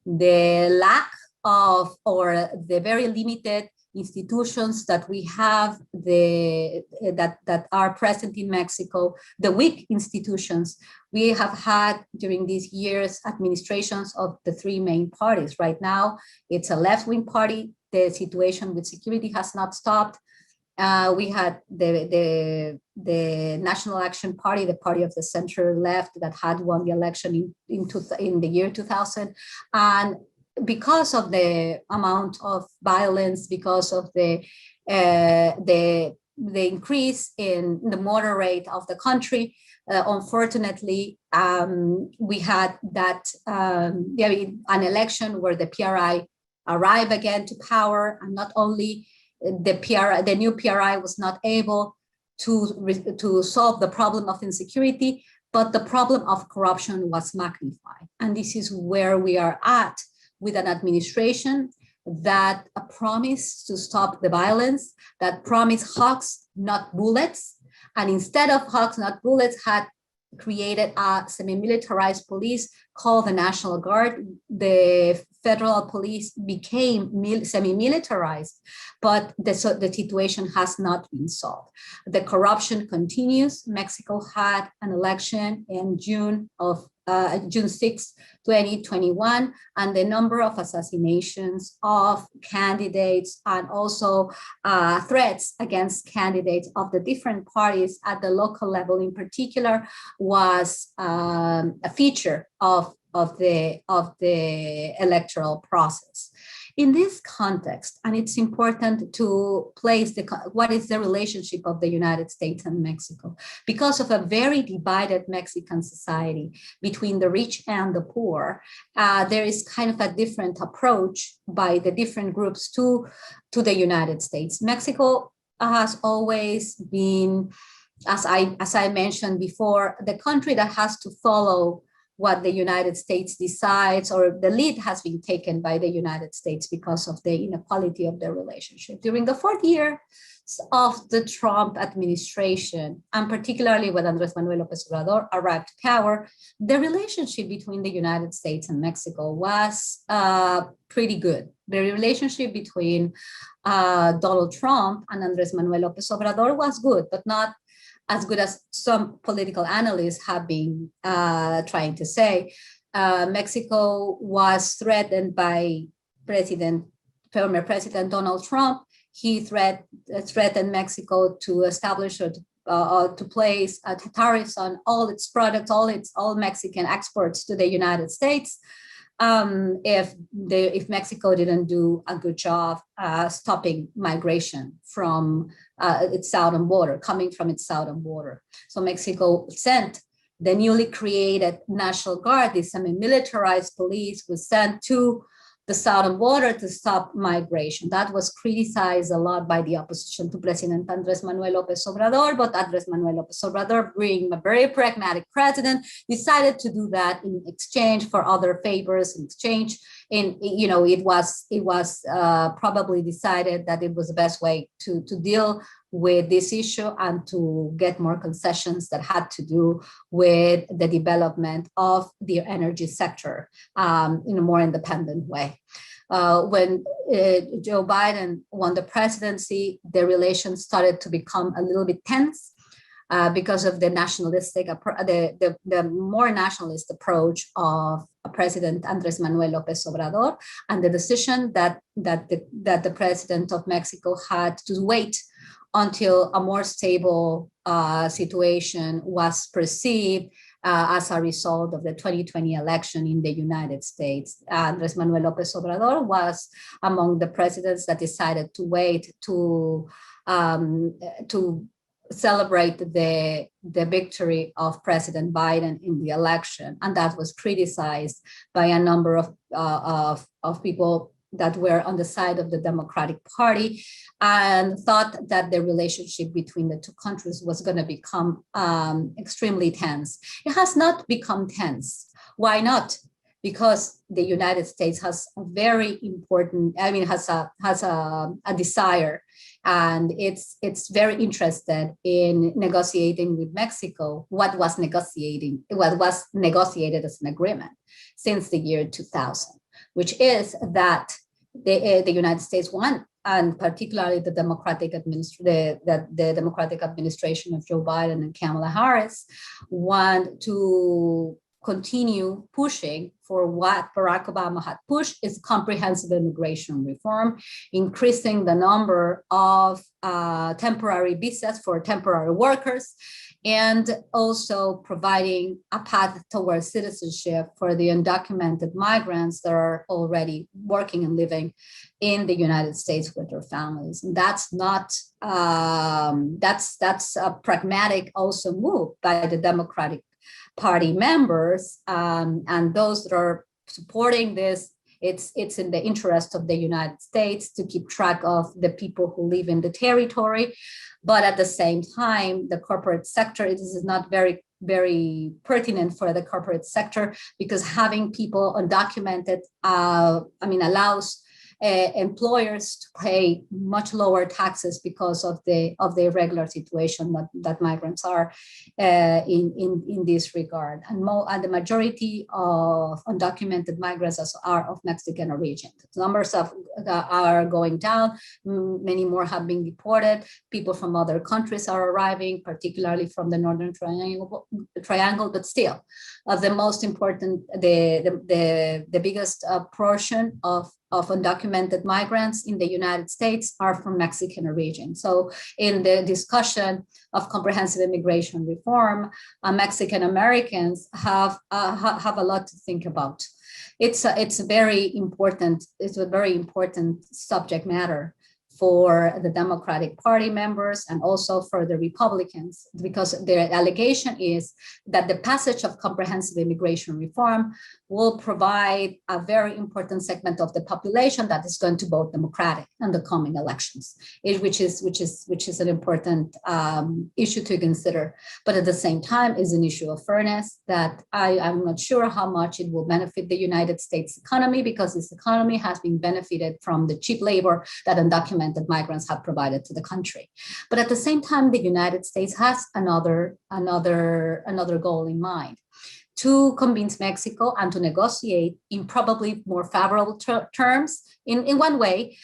the lack of, or the very limited institutions that we have that are present in Mexico, the weak institutions. We have had during these years administrations of the three main parties. Right now, it's a left-wing party. The situation with security has not stopped. We had the National Action Party, the party of the center left, that had won the election in the year 2000. And because of the amount of violence, because of the increase in the murder rate of the country, unfortunately, we had that an election where the PRI arrived again to power, and not only the new PRI was not able to solve the problem of insecurity, but the problem of corruption was magnified. And this is where we are at, with an administration that promised to stop the violence, that promised hugs, not bullets, and instead of hugs, not bullets, had created a semi-militarized police called the National Guard. The federal police became semi-militarized, but the situation has not been solved. The corruption continues. Mexico had an election in June 6, 2021, and the number of assassinations of candidates and also threats against candidates of the different parties at the local level in particular was a feature of the electoral process. In this context, and it's important to place what is the relationship of the United States and Mexico, because of a very divided Mexican society between the rich and the poor, there is kind of a different approach by the different groups to the United States. Mexico has always been, as I mentioned before, the country that has to follow what the United States decides, or the lead has been taken by the United States because of the inequality of the relationship. During the 4th year of the Trump administration, and particularly when Andrés Manuel López Obrador arrived to power, the relationship between the United States and Mexico was pretty good. The relationship between Donald Trump and Andrés Manuel López Obrador was good, but not as good as some political analysts have been trying to say. Mexico was threatened by former President Donald Trump. He threatened Mexico to establish or to place tariffs on all its products, all Mexican exports to the United States, if Mexico didn't do a good job stopping migration from its southern border, coming from its southern border. So Mexico sent the newly created National Guard, this semi-militarized police, was sent to the southern border to stop migration. That was criticized a lot by the opposition to President Andrés Manuel López Obrador, but Andrés Manuel López Obrador, being a very pragmatic president, decided to do that in exchange for other favors, in exchange. It was probably decided that it was the best way to deal with this issue and to get more concessions that had to do with the development of the energy sector in a more independent way. When Joe Biden won the presidency, the relations started to become a little bit tense because of the nationalistic, the more nationalist approach of President Andrés Manuel López Obrador, and the decision that the president of Mexico had to wait until a more stable situation was perceived as a result of the 2020 election in the United States. Andrés Manuel López Obrador was among the presidents that decided to wait to celebrate the victory of President Biden in the election, and that was criticized by a number of people that were on the side of the Democratic Party, and thought that the relationship between the two countries was going to become extremely tense. It has not become tense. Why not? Because the United States has a very important, has a desire, and it's very interested in negotiating with Mexico what was negotiated as an agreement since the year 2000, which is that the United States won, and particularly the Democratic administration of Joe Biden and Kamala Harris, want to continue pushing for what Barack Obama had pushed is comprehensive immigration reform, increasing the number of temporary visas for temporary workers, and also providing a path towards citizenship for the undocumented migrants that are already working and living in the United States with their families. And that's not, that's a pragmatic also move by the Democratic Party members, and those that are supporting this. It's in the interest of the United States to keep track of the people who live in the territory. But at the same time, the corporate sector, this is not very pertinent for the corporate sector, because having people undocumented, allows employers to pay much lower taxes because of the irregular situation that migrants are in this regard. And the majority of undocumented migrants are of Mexican origin. The numbers are going down. Many more have been deported. People from other countries are arriving, particularly from the Northern Triangle, but still, the most important, the biggest portion of undocumented migrants in the United States are from Mexican origin. So in the discussion of comprehensive immigration reform, Mexican Americans have a lot to think about. It's a very important subject matter for the Democratic Party members and also for the Republicans, because their allegation is that the passage of comprehensive immigration reform will provide a very important segment of the population that is going to vote Democratic in the coming elections, which is an important issue to consider. But at the same time, is an issue of fairness that I'm not sure how much it will benefit the United States economy, because this economy has been benefited from the cheap labor that undocumented migrants have provided to the country. But at the same time, the United States has another goal in mind: to convince Mexico and to negotiate in probably more favorable terms in one way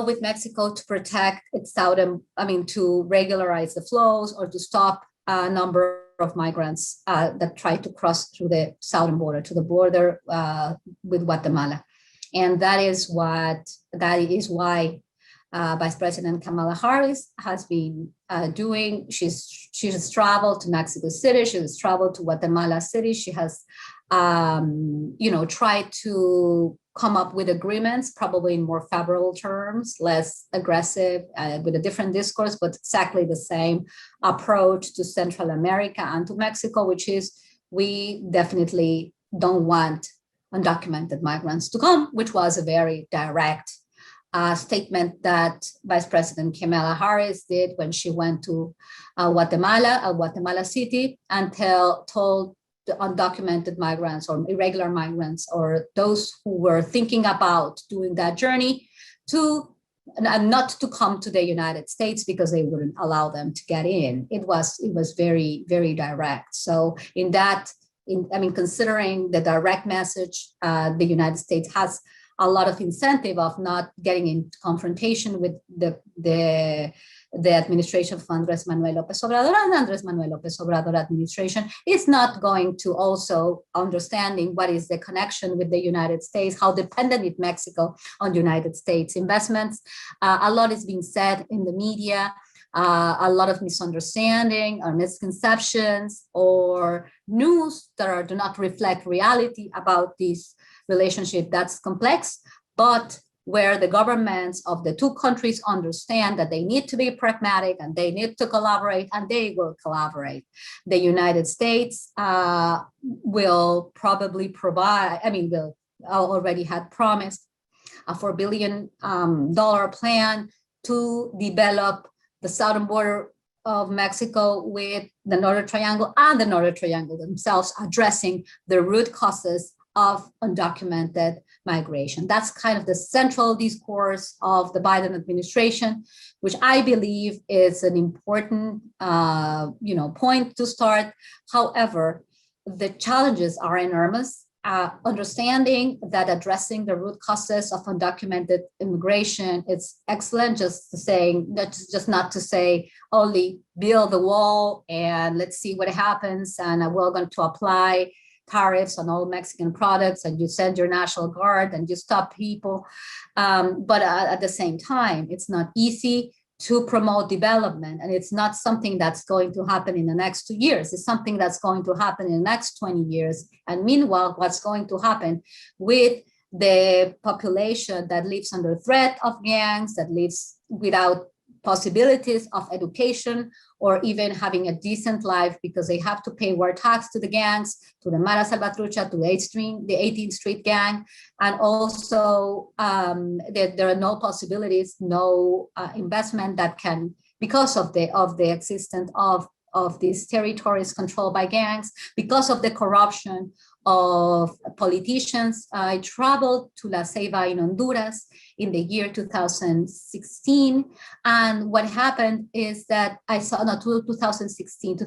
with Mexico to protect its to regularize the flows or to stop a number of migrants that try to cross through the southern border to the border with Guatemala. And that is why Vice President Kamala Harris has been doing. She's traveled to Mexico City. She has traveled to Guatemala City. She has, tried to come up with agreements, probably in more favorable terms, less aggressive, with a different discourse, but exactly the same approach to Central America and to Mexico, which is we definitely don't want undocumented migrants to come, which was a very direct statement that Vice President Kamala Harris did when she went to Guatemala City, and told the undocumented migrants or irregular migrants or those who were thinking about doing that journey not to come to the United States because they wouldn't allow them to get in. It was very, very direct. So considering the direct message, the United States has a lot of incentive of not getting into confrontation with the administration of Andrés Manuel López Obrador, and Andrés Manuel López Obrador administration is not going to also understanding what is the connection with the United States, how dependent is Mexico on United States investments. A lot is being said in the media, a lot of misunderstanding or misconceptions or news that do not reflect reality about this relationship that's complex, but where the governments of the two countries understand that they need to be pragmatic and they need to collaborate, and they will collaborate. The United States will probably provide, already had promised a $4 billion plan to develop the southern border of Mexico with the Northern Triangle, and the Northern Triangle themselves addressing the root causes of undocumented migration. That's kind of the central discourse of the Biden administration, which I believe is an important point to start. However, the challenges are enormous. Understanding that addressing the root causes of undocumented immigration is excellent. Just not to say only build the wall and let's see what happens, and we're going to apply tariffs on all Mexican products, and you send your National Guard and you stop people. But at the same time, it's not easy to promote development. And it's not something that's going to happen in the next 2 years. It's something that's going to happen in the next 20 years. And meanwhile, what's going to happen with the population that lives under threat of gangs, that lives without possibilities of education or even having a decent life because they have to pay war tax to the gangs, to the Mara Salvatrucha, to the 18th Street gang. And also there are no possibilities, no investment that can, because of the existence of these territories controlled by gangs, because of the corruption of politicians. I traveled to La Ceiba in Honduras in the year 2016. And what happened is that I saw, 2016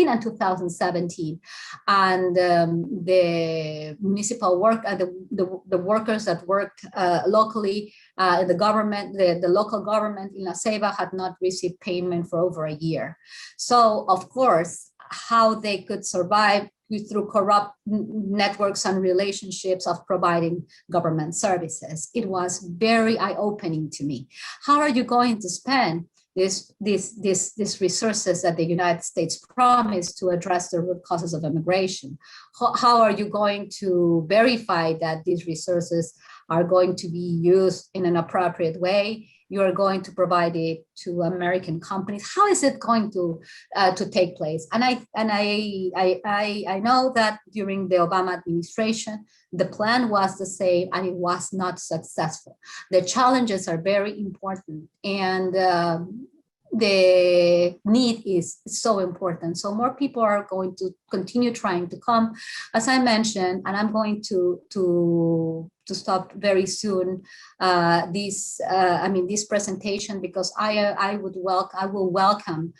and 2017. And the municipal work, the workers that worked locally, the government, the local government in La Ceiba had not received payment for over a year. So of course, how they could survive through corrupt networks and relationships of providing government services. It was very eye-opening to me. How are you going to spend these resources that the United States promised to address the root causes of immigration? How are you going to verify that these resources are going to be used in an appropriate way? You are going to provide it to American companies. How is it going to take place? And I know that during the Obama administration, the plan was the same, and it was not successful. The challenges are very important, and the need is so important. So more people are going to continue trying to come, as I mentioned, and I'm going to stop very soon this presentation, because I will welcome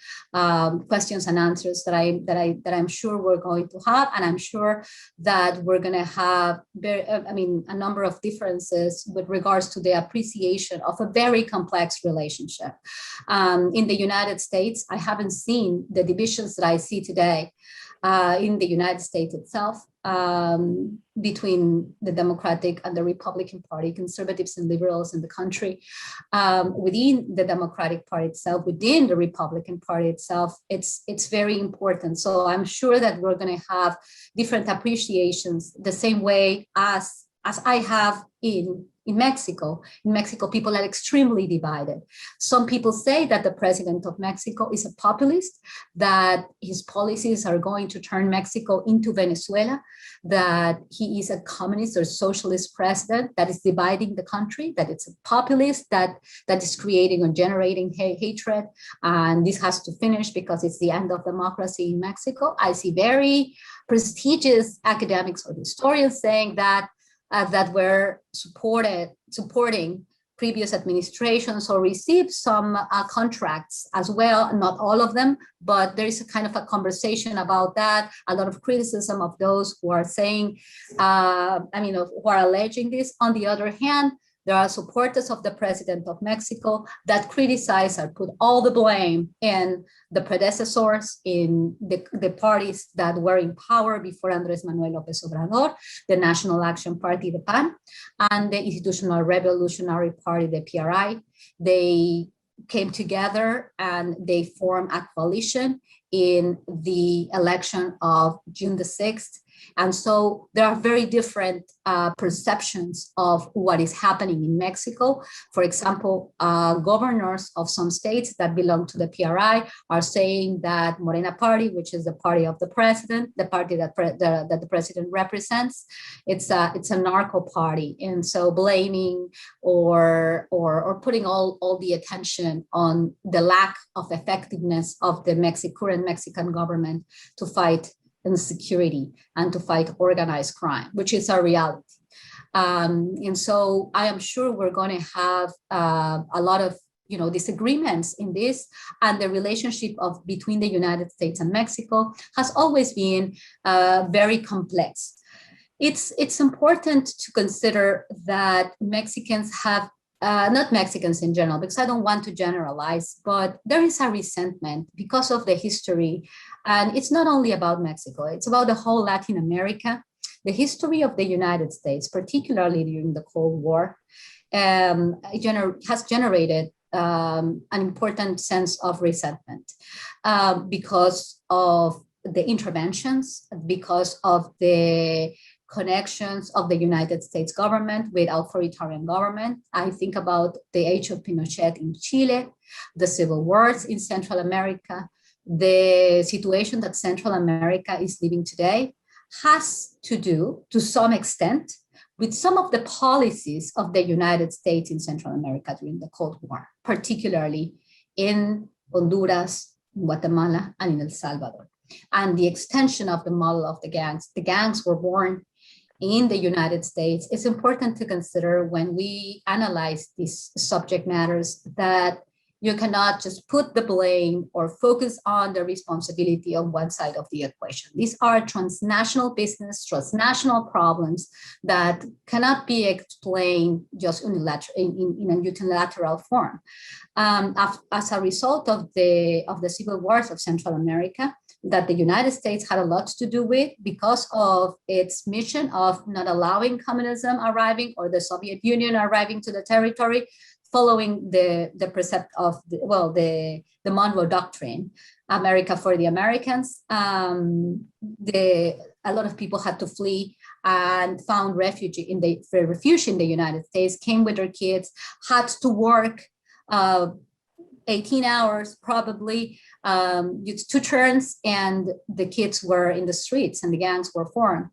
questions and answers that I'm sure we're going to have, and I'm sure that we're going to have a number of differences with regards to the appreciation of a very complex relationship. In the United States, I haven't seen the divisions that I see today in the United States itself, between the Democratic and the Republican Party, conservatives and liberals in the country, within the Democratic Party itself, within the Republican Party itself. It's very important. So I'm sure that we're going to have different appreciations, the same way as I have in Mexico. In Mexico, people are extremely divided. Some people say that the president of Mexico is a populist, that his policies are going to turn Mexico into Venezuela, that he is a communist or socialist president that is dividing the country, that it's a populist that is creating or generating hatred, and this has to finish because it's the end of democracy in Mexico. I see very prestigious academics or historians saying that were supporting previous administrations or received some contracts as well, not all of them, but there is a kind of a conversation about that, a lot of criticism of those who are saying, who are alleging this. On the other hand, there are supporters of the president of Mexico that criticize or put all the blame in the predecessors, in the parties that were in power before Andrés Manuel López Obrador, the National Action Party, the PAN, and the Institutional Revolutionary Party, the PRI. They came together and they formed a coalition in the election of June the 6th. And so there are very different perceptions of what is happening in Mexico. For example, governors of some states that belong to the PRI are saying that Morena Party, which is the party of the president, the party that the president represents, it's a narco party. And so blaming or putting all the attention on the lack of effectiveness of the current Mexican government to fight insecurity and to fight organized crime, which is a reality. And so I am sure we're going to have a lot of disagreements in this, and the relationship between the United States and Mexico has always been very complex. It's important to consider that Mexicans have not Mexicans in general, because I don't want to generalize, but there is a resentment because of the history. And it's not only about Mexico, it's about the whole Latin America. The history of the United States, particularly during the Cold War, has generated an important sense of resentment because of the interventions, because of the connections of the United States government with authoritarian government. I think about the age of Pinochet in Chile, the civil wars in Central America, the situation that Central America is living today has to do, to some extent, with some of the policies of the United States in Central America during the Cold War, particularly in Honduras, Guatemala, and in El Salvador. And the extension of the model of the gangs. The gangs were born in the United States. It's important to consider when we analyze these subject matters that you cannot just put the blame or focus on the responsibility on one side of the equation. These are transnational business, transnational problems that cannot be explained just in a unilateral form. As a result of the civil wars of Central America, that the United States had a lot to do with because of its mission of not allowing communism arriving or the Soviet Union arriving to the territory, following the precept of the Monroe Doctrine, America for the Americans. A lot of people had to flee and found refuge in the United States, came with their kids, had to work 18 hours probably, used 2 turns, and the kids were in the streets and the gangs were formed.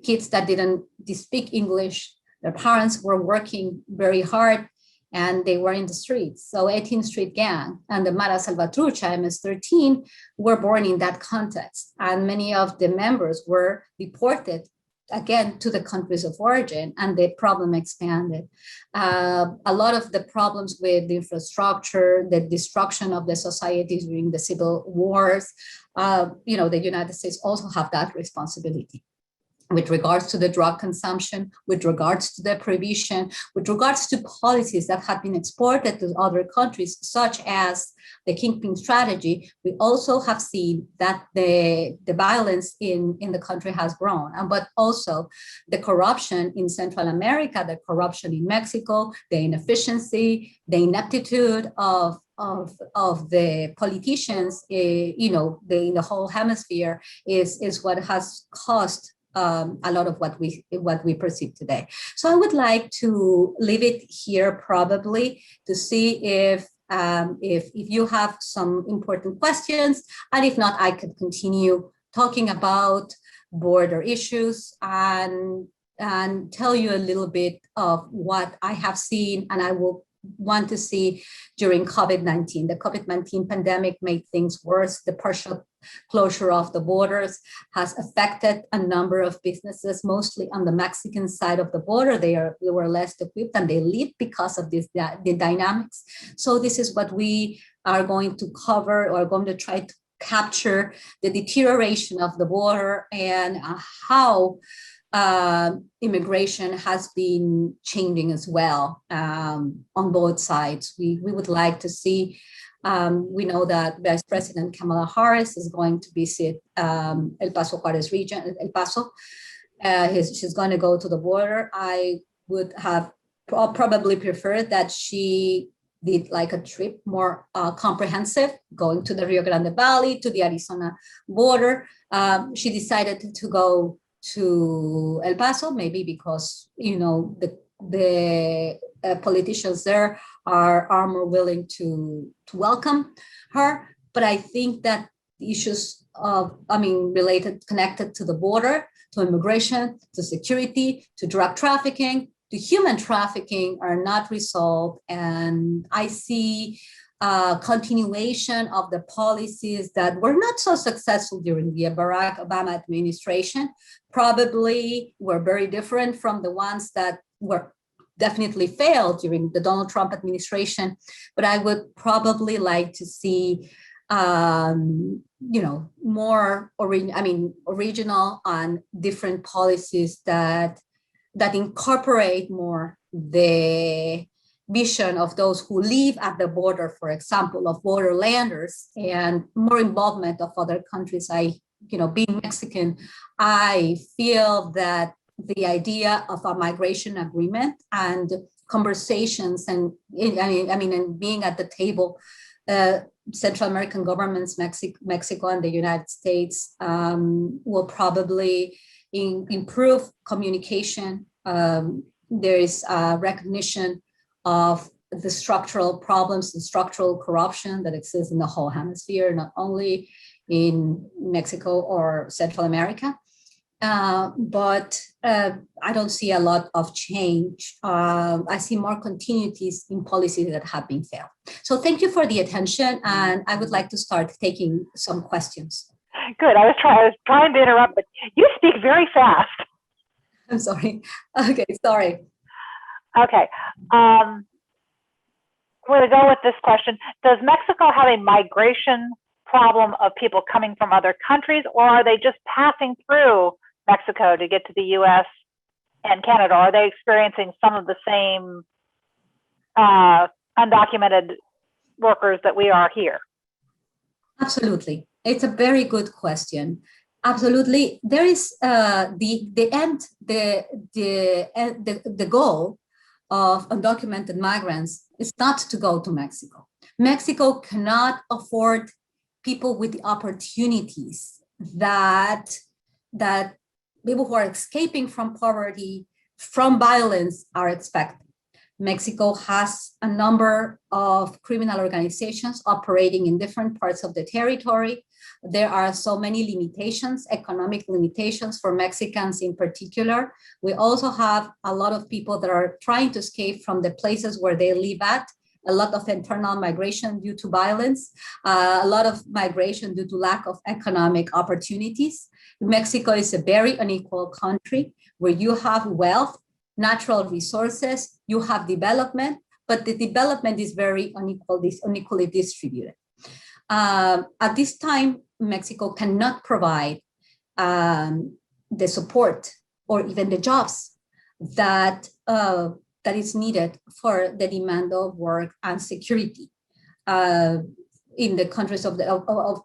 Kids that didn't speak English, their parents were working very hard, and they were in the streets. So 18th Street Gang and the Mara Salvatrucha, MS-13, were born in that context. And many of the members were deported again to the countries of origin, and the problem expanded. A lot of the problems with the infrastructure, the destruction of the societies during the civil wars, the United States also have that responsibility. With regards to the drug consumption, with regards to the prohibition, with regards to policies that have been exported to other countries, such as the Kingpin Strategy, we also have seen that the violence in the country has grown, but also the corruption in Central America, the corruption in Mexico, the inefficiency, the ineptitude of the politicians, in the whole hemisphere is what has caused a lot of what we perceive today. So I would like to leave it here probably to see if you have some important questions, and if not, I could continue talking about border issues and tell you a little bit of what I have seen and I will want to see during COVID-19. The COVID-19 pandemic made things worse. The partial closure of the borders has affected a number of businesses, mostly on the Mexican side of the border. They were less equipped and they leave because of the dynamics. So this is what we are going to cover, or going to try to capture the deterioration of the border and how immigration has been changing as well on both sides. We would like to see, we know that Vice President Kamala Harris is going to visit El Paso Juarez region, El Paso. She's going to go to the border. I would have probably preferred that she did like a trip more comprehensive, going to the Rio Grande Valley, to the Arizona border. She decided to go to El Paso, maybe because the politicians there are more willing to welcome her. But I think that the issues connected to the border, to immigration, to security, to drug trafficking, to human trafficking are not resolved. And I see continuation of the policies that were not so successful during the Barack Obama administration, probably were very different from the ones that were definitely failed during the Donald Trump administration. But I would probably like to see more original on different policies that incorporate more the vision of those who live at the border, for example, of borderlanders, and more involvement of other countries. Being Mexican, I feel that the idea of a migration agreement and conversations and being at the table, Central American governments, Mexico and the United States, will probably improve communication. There is a recognition of the structural problems and structural corruption that exists in the whole hemisphere, not only in Mexico or Central America. But I don't see a lot of change. I see more continuities in policies that have been failed. So thank you for the attention, and I would like to start taking some questions. Good. I was trying to interrupt, but you speak very fast. I'm sorry. Okay, sorry. Okay. I'm going to go with this question. Does Mexico have a migration problem of people coming from other countries, or are they just passing through Mexico to get to the US and Canada? Are they experiencing some of the same undocumented workers that we are here? Absolutely. It's a very good question. Absolutely. There is the goal of undocumented migrants is not to go to Mexico. Mexico cannot afford people with the opportunities that people who are escaping from poverty, from violence are expecting. Mexico has a number of criminal organizations operating in different parts of the territory. There are so many limitations, economic limitations for Mexicans in particular. We also have a lot of people that are trying to escape from the places where they live at, a lot of internal migration due to violence, a lot of migration due to lack of economic opportunities. Mexico is a very unequal country where you have wealth, natural resources, you have development, but the development is very unequally distributed. At this time, Mexico cannot provide the support or even the jobs that is needed for the demand of work and security in the countries of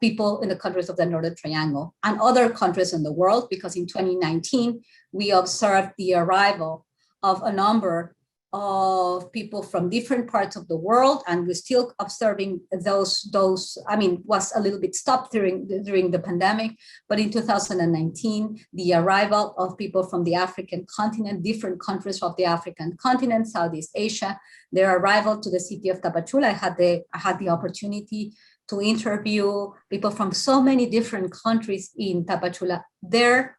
people in the countries of the Northern Triangle and other countries in the world, because in 2019, we observed the arrival of a number of people from different parts of the world, and we're still observing those, was a little bit stopped during the pandemic, but in 2019, the arrival of people from the African continent, different countries of the African continent, Southeast Asia, their arrival to the city of Tapachula, I had the opportunity to interview people from so many different countries in Tapachula. Their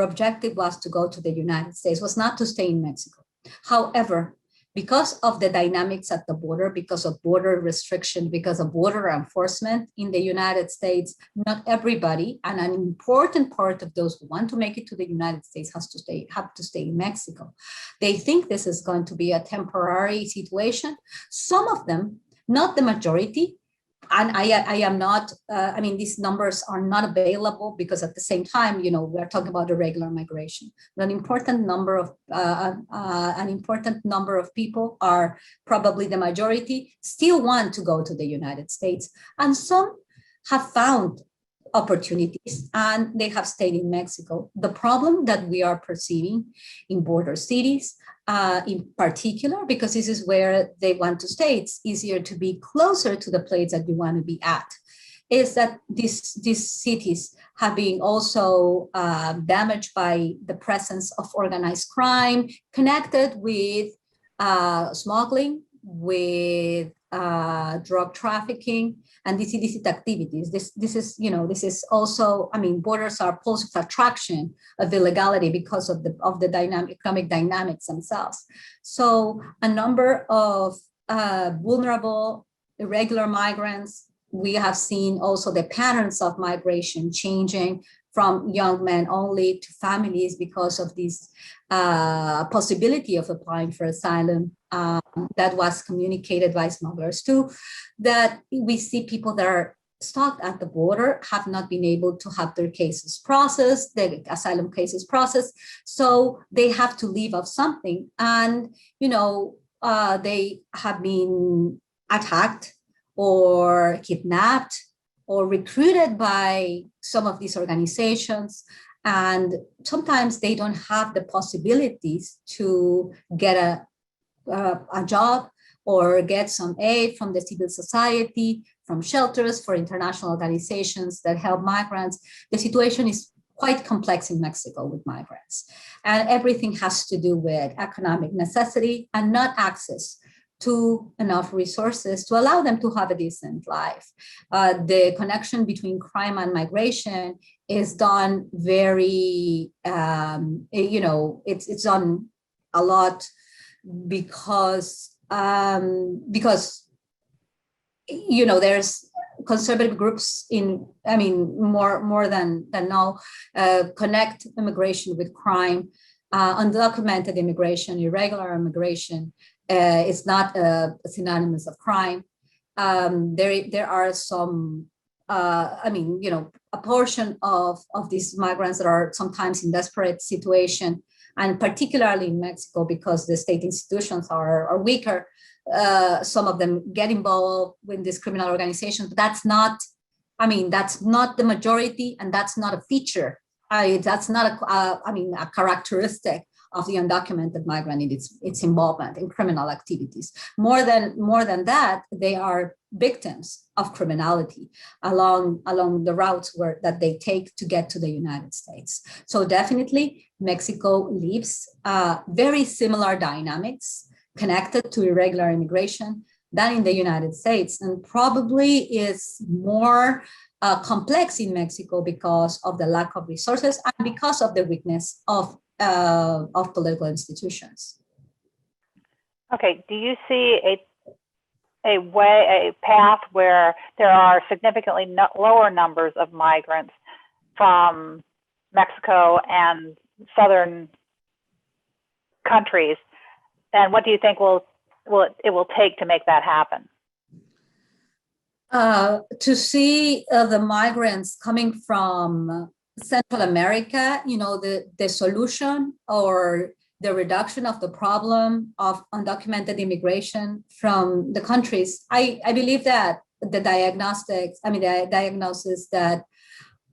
objective was to go to the United States, was not to stay in Mexico. However, because of the dynamics at the border, because of border restriction, because of border enforcement in the United States, not everybody, and an important part of those who want to make it to the United States have to stay in Mexico. They think this is going to be a temporary situation. Some of them, not the majority, and I am not, these numbers are not available because at the same time, we're talking about irregular migration. An important number of people are probably the majority, still want to go to the United States. And some have found opportunities and they have stayed in Mexico. The problem that we are perceiving in border cities, in particular, because this is where they want to stay, it's easier to be closer to the place that you want to be at, is that these cities have been also damaged by the presence of organized crime, connected with smuggling, with drug trafficking, and these illicit activities. This is also, borders are poles of attraction of illegality because of the economic dynamics themselves. So a number of vulnerable, irregular migrants, we have seen also the patterns of migration changing from young men only to families because of this possibility of applying for asylum that was communicated by smugglers too, that we see people that are stuck at the border, have not been able to have their cases processed, their asylum cases processed. So they have to leave off something. And, they have been attacked or kidnapped or recruited by some of these organizations. And sometimes they don't have the possibilities to get a job or get some aid from the civil society, from shelters, for international organizations that help migrants. The situation is quite complex in Mexico with migrants. And everything has to do with economic necessity and not access to enough resources to allow them to have a decent life. The connection between crime and migration is done very, it's done a lot because there's conservative groups more than now connect immigration with crime, undocumented immigration, irregular immigration. It's not synonymous of crime. There are some, a portion of these migrants that are sometimes in desperate situation, and particularly in Mexico, because the state institutions are weaker. Some of them get involved with these criminal organizations, but that's not the majority, and that's not a feature. That's not a characteristic of the undocumented migrant in its involvement in criminal activities. More than that, they are victims of criminality along the routes that they take to get to the United States. So definitely, Mexico lives very similar dynamics connected to irregular immigration than in the United States, and probably is more complex in Mexico because of the lack of resources and because of the weakness of political institutions. Okay, do you see a path where there are significantly lower numbers of migrants from Mexico and southern countries? And what do you think it will take to make that happen? To see the migrants coming from Central America, the solution or the reduction of the problem of undocumented immigration from the countries, I believe that the diagnosis that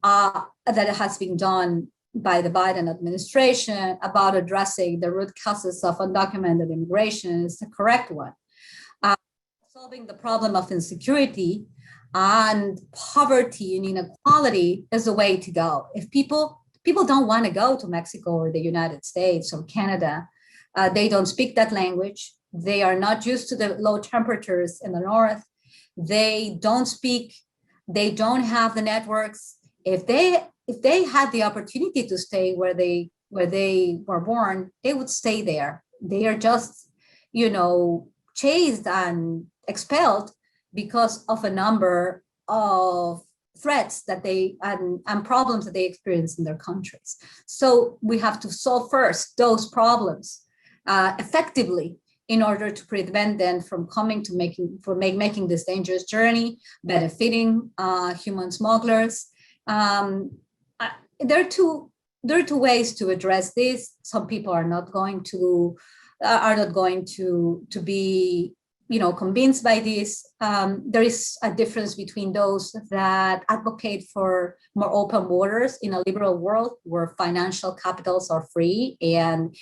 has been done by the Biden administration about addressing the root causes of undocumented immigration is the correct one. Solving the problem of insecurity and poverty and inequality is the way to go. If people don't want to go to Mexico or the United States or Canada, they don't speak that language. They are not used to the low temperatures in the north. They don't have the networks. If they had the opportunity to stay where they were born, they would stay there. They are just, chased and expelled because of a number of threats that and problems that they experience in their countries. So we have to solve first those problems effectively in order to prevent them from making this dangerous journey, benefiting human smugglers. There are two ways to address this. Some people are not going to be convinced by this. There is a difference between those that advocate for more open borders in a liberal world where financial capitals are free and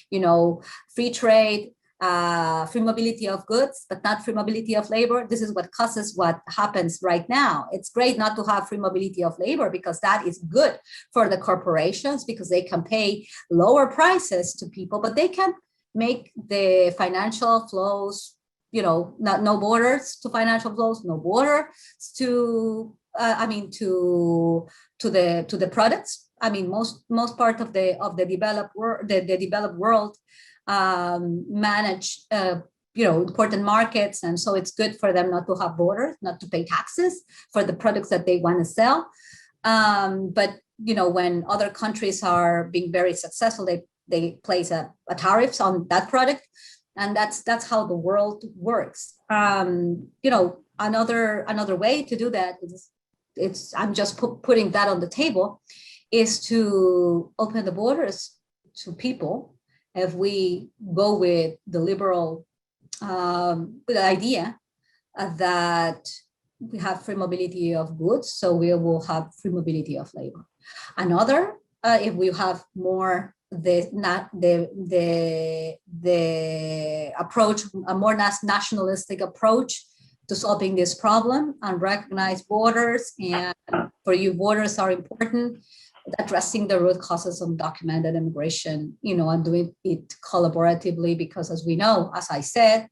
free trade, free mobility of goods, but not free mobility of labor. This is what causes what happens right now. It's great not to have free mobility of labor because that is good for the corporations because they can pay lower prices to people, but they can make the financial flows, no borders to financial flows, no border to the products. Most part of the developed world manage important markets, and so it's good for them not to have borders, not to pay taxes for the products that they want to sell. But when other countries are being very successful, they place a tariffs on that product. And that's how the world works. Another way to do that is I'm just putting that on the table, is to open the borders to people. If we go with the liberal with the idea that we have free mobility of goods, so we will have free mobility of labor. Another, if we have more the approach, a more nationalistic approach to solving this problem, and recognize borders, and for you, borders are important, addressing the root causes of undocumented immigration, and doing it collaboratively, because as we know, as I said,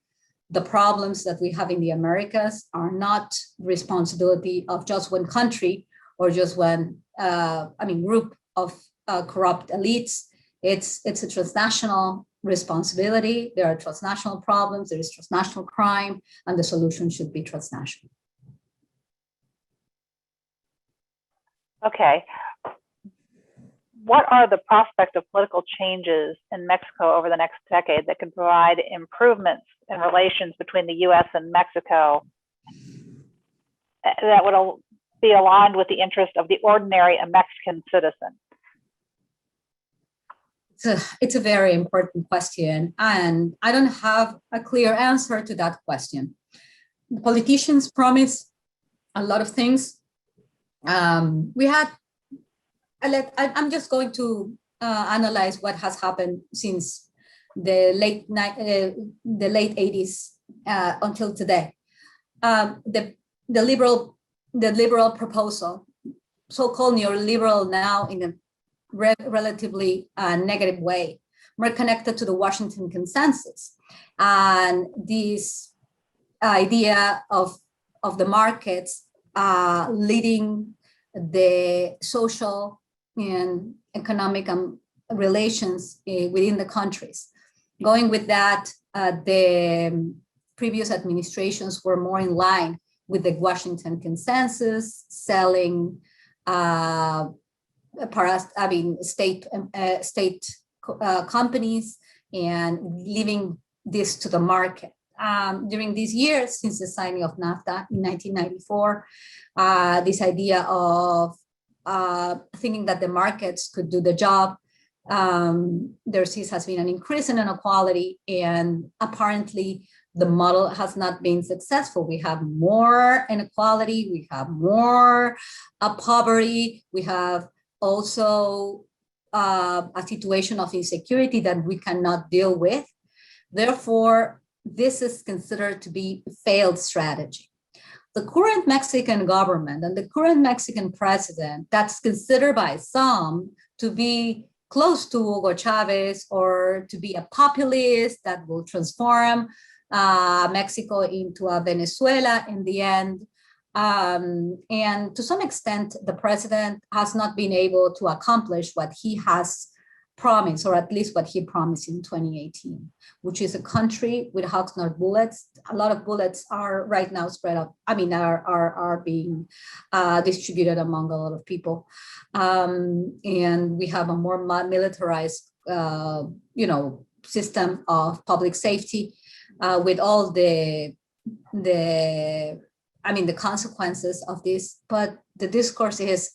the problems that we have in the Americas are not the responsibility of just one country or just one, group of corrupt elites. It's a transnational responsibility. There are transnational problems, there is transnational crime, and the solution should be transnational. Okay. What are the prospects of political changes in Mexico over the next decade that could provide improvements in relations between the US and Mexico that would be aligned with the interest of the ordinary Mexican citizen? It's a very important question, and I don't have a clear answer to that question. The politicians promise a lot of things. I'm just going to analyze what has happened since the late 80s until today. The liberal proposal, so-called neoliberal now in a relatively negative way, more connected to the Washington consensus, and this idea of the markets leading the social and economic relations within the countries. Going with that, the previous administrations were more in line with the Washington consensus, selling state companies and leaving this to the market. During these years, since the signing of NAFTA in 1994, this idea of thinking that the markets could do the job, there has been an increase in inequality, and apparently the model has not been successful. We have more inequality, we have more poverty, we have also a situation of insecurity that we cannot deal with. Therefore, this is considered to be a failed strategy. The current Mexican government and the current Mexican president, that's considered by some to be close to Hugo Chavez or to be a populist that will transform Mexico into a Venezuela in the end. And to some extent, the president has not been able to accomplish what he has promised, or at least what he promised in 2018, which is a country without bullets. A lot of bullets are right now spread up. Are being distributed among a lot of people, and we have a more militarized, system of public safety, with all the consequences of this. But the discourse is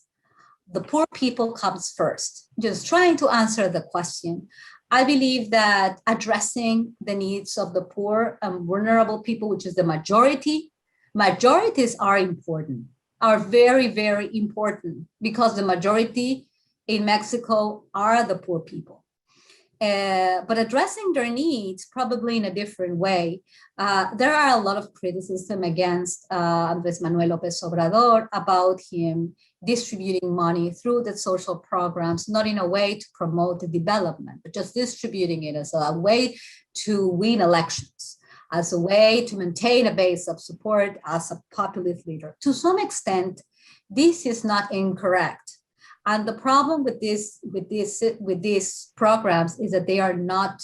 the poor people comes first. Just trying to answer the question. I believe that addressing the needs of the poor and vulnerable people, which is the majorities are important, are very, very important, because the majority in Mexico are the poor people. But addressing their needs probably in a different way. There are a lot of criticism against Andrés Manuel López Obrador about him distributing money through the social programs, not in a way to promote the development, but just distributing it as a way to win elections, as a way to maintain a base of support as a populist leader. To some extent, this is not incorrect. And the problem with these programs is that they are not,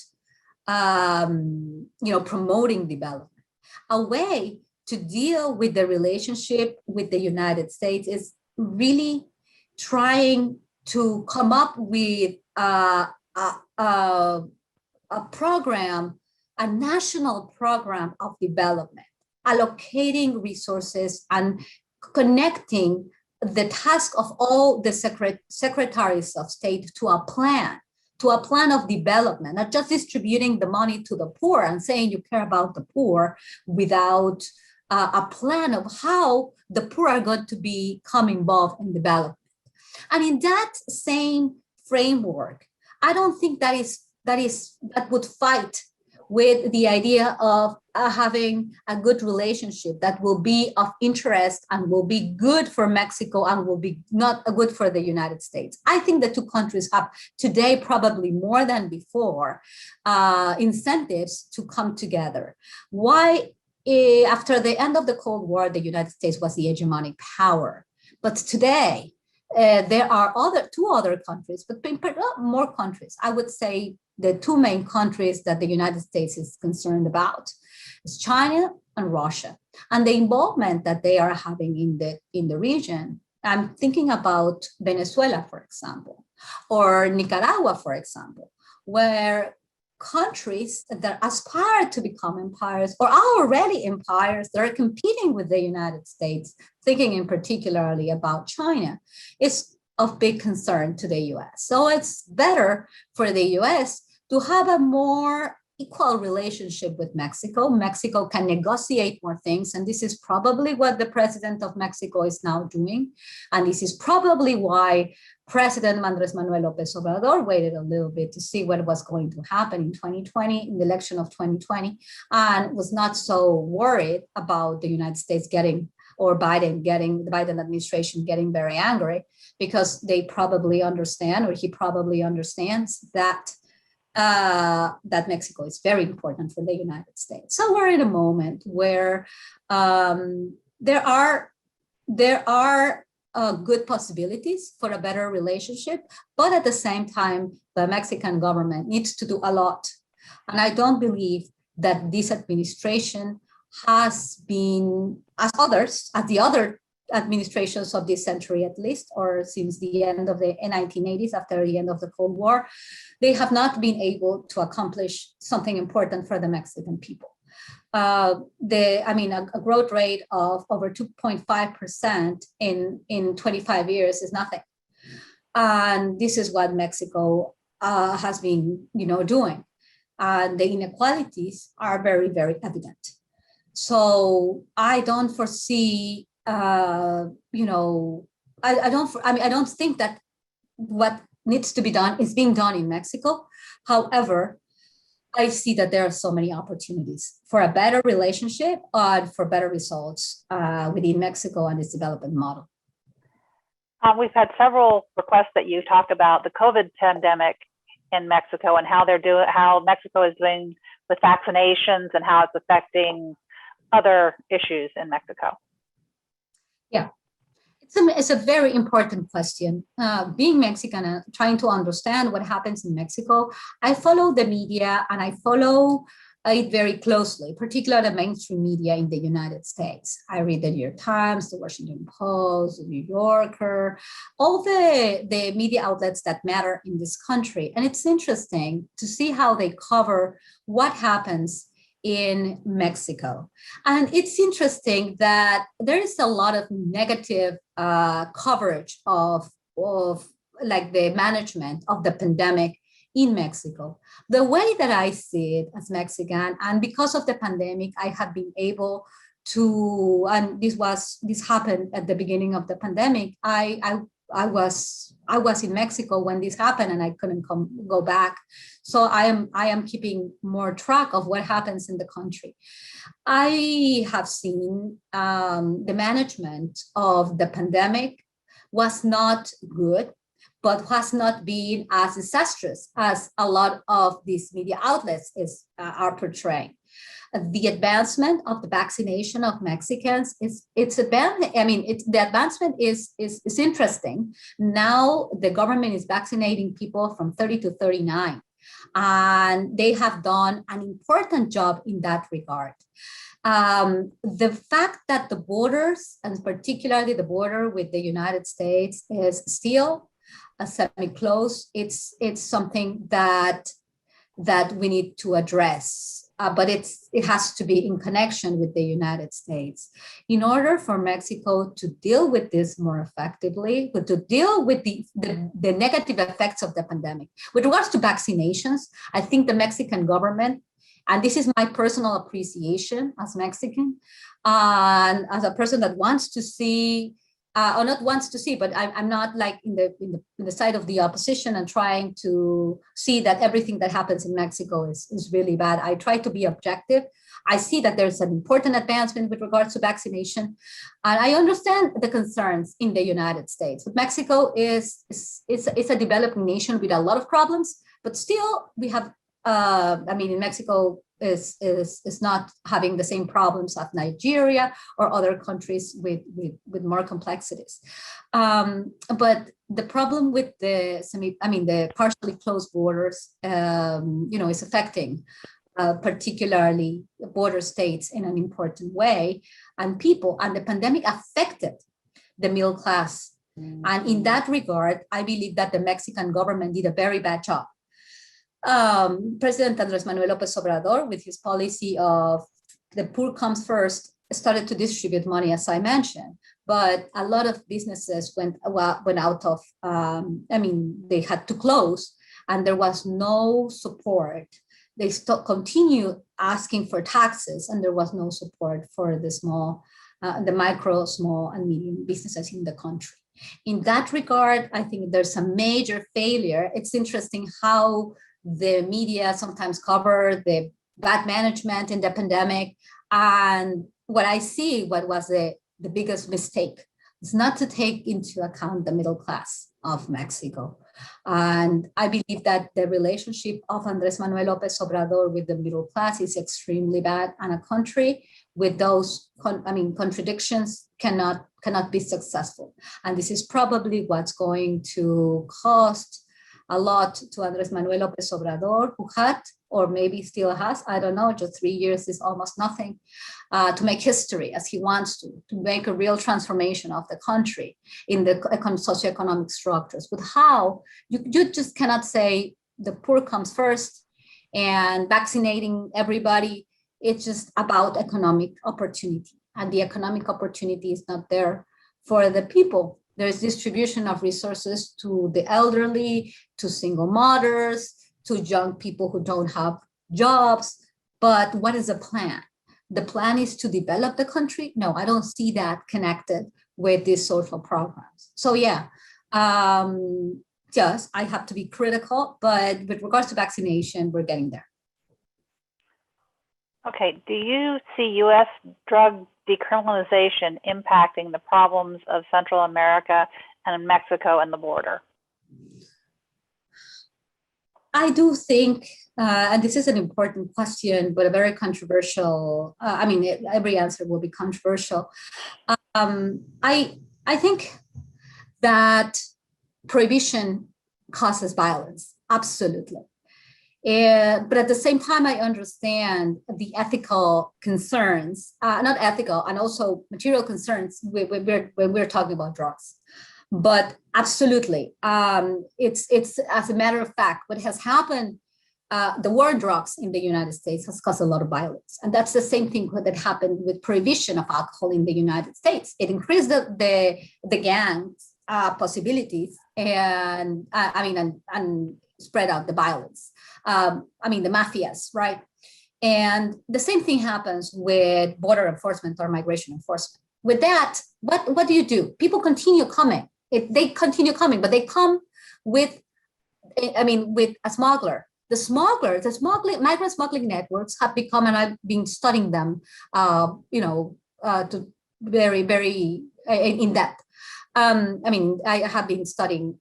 promoting development. A way to deal with the relationship with the United States is really trying to come up with a program, a national program of development, allocating resources and connecting the task of all the secretaries of state to a plan of development, not just distributing the money to the poor and saying you care about the poor without a plan of how the poor are going to become involved in development. And in that same framework, I don't think that would fight with the idea of having a good relationship that will be of interest and will be good for Mexico and will be not good for the United States. I think the two countries have today, probably more than before, incentives to come together. Why? After the end of the Cold War, the United States was the hegemonic power. But today, there are two other countries, but more countries. I would say the two main countries that the United States is concerned about is China and Russia, and the involvement that they are having in the region. I'm thinking about Venezuela, for example, or Nicaragua, for example, where countries that aspire to become empires or are already empires that are competing with the United States, thinking in particularly about China, is of big concern to the US. So it's better for the US to have a more equal relationship with Mexico. Mexico can negotiate more things, and this is probably what the president of Mexico is now doing. And this is probably why President Andrés Manuel López Obrador waited a little bit to see what was going to happen in 2020, in the election of 2020, and was not so worried about the United States getting, or the Biden administration getting very angry, because they probably understand, or he probably understands that Mexico is very important for the United States. So we're in a moment where there are good possibilities for a better relationship, but at the same time, the Mexican government needs to do a lot. And I don't believe that this administration has been, as the other administrations of this century at least, or since the end of the 1980s, after the end of the Cold War, they have not been able to accomplish something important for the Mexican people. A growth rate of over 2.5% in 25 years is nothing. And this is what Mexico has been, doing. And the inequalities are very, very evident. So I don't foresee, I don't think that what needs to be done is being done in Mexico. However, I see that there are so many opportunities for a better relationship and for better results within Mexico and its development model. We've had several requests that you talk about the COVID pandemic in Mexico and how Mexico is doing with vaccinations and how it's affecting other issues in Mexico. Yeah. It's a very important question. Being Mexican and trying to understand what happens in Mexico, I follow the media and I follow it very closely, particularly the mainstream media in the United States. I read the New York Times, the Washington Post, the New Yorker, all the media outlets that matter in this country. And it's interesting to see how they cover what happens in Mexico. And it's interesting that there is a lot of negative coverage of like the management of the pandemic in Mexico. The way that I see it as Mexican, and because of the pandemic, I have been able to, and this happened at the beginning of the pandemic. I was in Mexico when this happened and I couldn't go back. So I am keeping more track of what happens in the country. I have seen the management of the pandemic was not good, but has not been as disastrous as a lot of these media outlets are portraying. The advancement of the vaccination of Mexicans the advancement is interesting. Now the government is vaccinating people from 30 to 39, and they have done an important job in that regard. The fact that the borders, and particularly the border with the United States, is still semi-closed, it's something that we need to address. but it has to be in connection with the United States. In order for Mexico to deal with this more effectively, but to deal with the negative effects of the pandemic. With regards to vaccinations, I think the Mexican government, and this is my personal appreciation as Mexican, and as a person that wants to see, or not wants to see, but I'm not like in the side of the opposition and trying to see that everything that happens in Mexico is really bad. I try to be objective. I see that there's an important advancement with regards to vaccination, and I understand the concerns in the United States. But Mexico is a developing nation with a lot of problems, but still we have. In Mexico is not having the same problems as Nigeria or other countries with more complexities. But the problem with the partially closed borders, is affecting particularly the border states in an important way, and the pandemic affected the middle class. And in that regard, I believe that the Mexican government did a very bad job. President Andrés Manuel López Obrador, with his policy of the poor comes first, started to distribute money, as I mentioned, but a lot of businesses went out of, they had to close, and there was no support. They still continue asking for taxes, and there was no support for the micro, small, and medium businesses in the country. In that regard, I think there's a major failure. It's interesting how the media sometimes cover the bad management in the pandemic. And what was the biggest mistake is not to take into account the middle class of Mexico. And I believe that the relationship of Andrés Manuel López Obrador with the middle class is extremely bad, and a country with those contradictions cannot be successful. And this is probably what's going to cost a lot to Andrés Manuel López Obrador, who had, or maybe still has, I don't know, just 3 years is almost nothing, to make history as he wants to make a real transformation of the country in the socioeconomic structures. But how? You just cannot say the poor comes first and vaccinating everybody. It's just about economic opportunity, and the economic opportunity is not there for the people. There's distribution of resources to the elderly, to single mothers, to young people who don't have jobs. But what is the plan? The plan is to develop the country? No, I don't see that connected with these social programs. So yes, I have to be critical, but with regards to vaccination, we're getting there. Okay, do you see U.S. drug decriminalization impacting the problems of Central America and Mexico and the border? I do think, and this is an important question, but a very controversial, every answer will be controversial. I think that prohibition causes violence, absolutely. But at the same time, I understand the ethical concerns, not ethical, and also material concerns when we're talking about drugs. But absolutely, it's as a matter of fact, what has happened, the war on drugs in the United States has caused a lot of violence. And that's the same thing that happened with prohibition of alcohol in the United States. It increased the gangs possibilities and spread out the violence. The mafias, right? And the same thing happens with border enforcement or migration enforcement. With that, what do? People continue coming. They continue coming, but they come with a smuggler. The migrant smuggling networks have become, and I've been studying them, to very, very in depth. I have been studying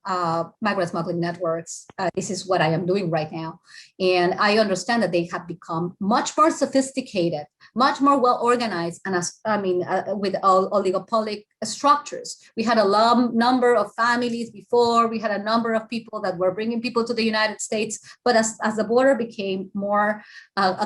migrant smuggling networks. This is what I am doing right now. And I understand that they have become much more sophisticated, much more well-organized, and with oligopolic structures. We had a number of families before, we had a number of people that were bringing people to the United States, but as the border became more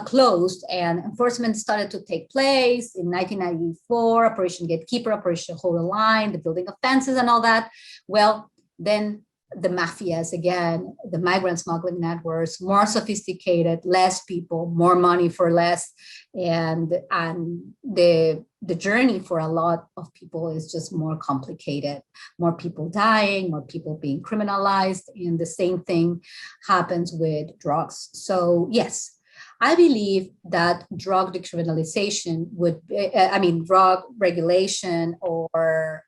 closed and enforcement started to take place in 1994, Operation Gatekeeper, Operation Hold the Line, the building of fences and all that, well, then the mafias, again, the migrant smuggling networks, more sophisticated, less people, more money for less. And the journey for a lot of people is just more complicated, more people dying, more people being criminalized. And the same thing happens with drugs. So yes, I believe that drug decriminalization would, drug regulation, or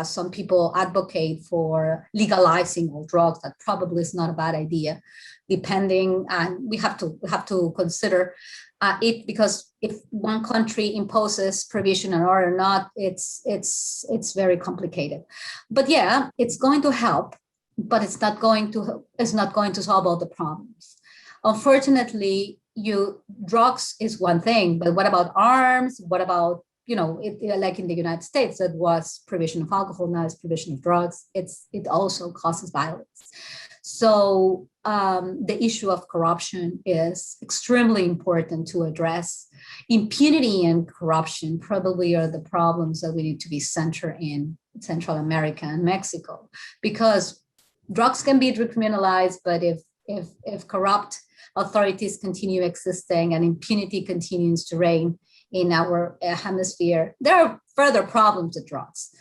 some people advocate for legalizing all drugs. That probably is not a bad idea, depending, and we have to consider it, because if one country imposes provision or not, it's very complicated. But yeah, it's going to help, but it's not going to solve all the problems. Unfortunately, drugs is one thing, but what about arms? What about, like in the United States, that was prohibition of alcohol, now it's prohibition of drugs. It also causes violence. So the issue of corruption is extremely important to address. Impunity and corruption probably are the problems that we need to be centered in Central America and Mexico, because drugs can be decriminalized, but if corrupt authorities continue existing and impunity continues to reign in our hemisphere, there are further problems with drugs.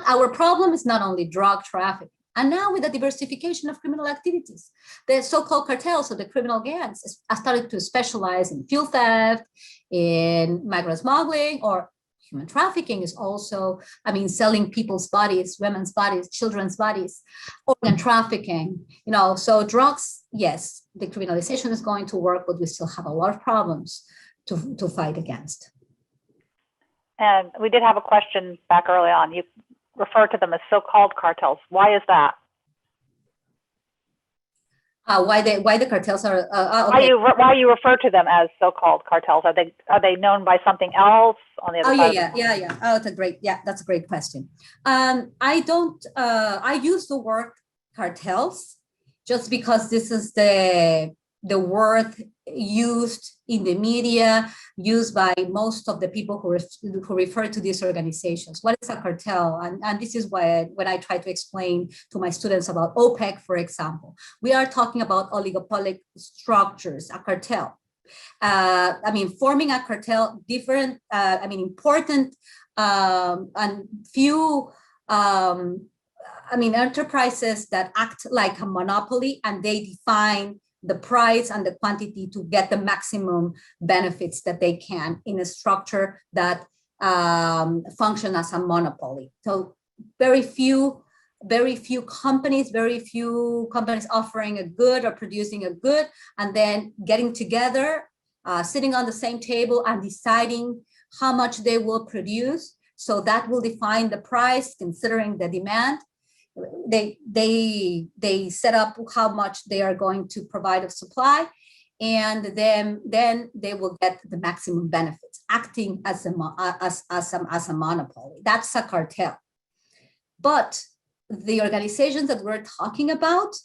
Our problem is not only drug trafficking. And now with the diversification of criminal activities, the so-called cartels or the criminal gangs are started to specialize in fuel theft, in migrant smuggling, or human trafficking is also, selling people's bodies, women's bodies, children's bodies, organ trafficking, so drugs, yes, the criminalization is going to work, but we still have a lot of problems to fight against. And we did have a question back early on. You refer to them as so-called cartels. Why is that? Why the cartels are? Okay. Why you refer to them as so-called cartels? Are they known by something else on the other side? Yeah. Oh, that's a great question. I use the word cartels just because this is the word used in the media, used by most of the people who refer to these organizations. What is a cartel? And this is why when I try to explain to my students about OPEC, for example, we are talking about oligopolic structures, a cartel. Forming a cartel, different, important and few enterprises that act like a monopoly, and they define the price and the quantity to get the maximum benefits that they can in a structure that function as a monopoly. So very few companies offering a good or producing a good, and then getting together, sitting on the same table and deciding how much they will produce. So that will define the price, considering the demand. They set up how much they are going to provide of supply, and then they will get the maximum benefits, acting as a monopoly. That's a cartel. But the organizations that we're talking about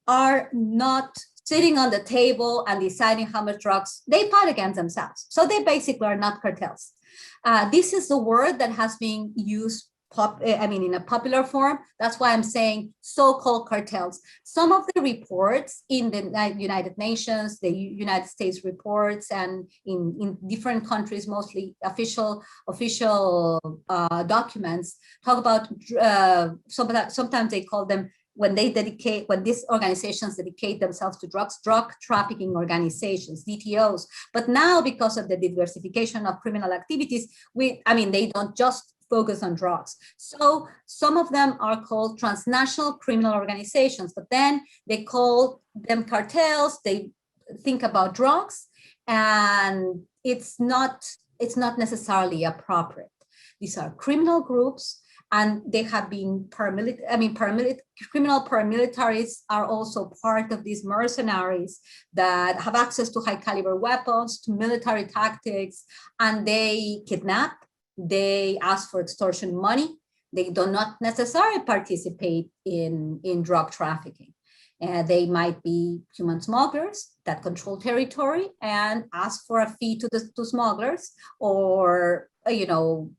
are not sitting on the table and deciding how much drugs. They fight against themselves. So they basically are not cartels. This is the word that has been used in a popular form. That's why I'm saying so-called cartels. Some of the reports in the United Nations, the United States reports, and in different countries, mostly official documents, talk about sometimes they call them, when these organizations dedicate themselves to drugs, drug trafficking organizations, DTOs. But now, because of the diversification of criminal activities, they don't just focus on drugs. So some of them are called transnational criminal organizations, but then they call them cartels. They think about drugs, and it's not necessarily appropriate. These are criminal groups, and they have been criminal paramilitaries are also part of these mercenaries that have access to high caliber weapons, to military tactics, and they kidnap. They ask for extortion money. They do not necessarily participate in drug trafficking. They might be human smugglers that control territory and ask for a fee to smugglers, or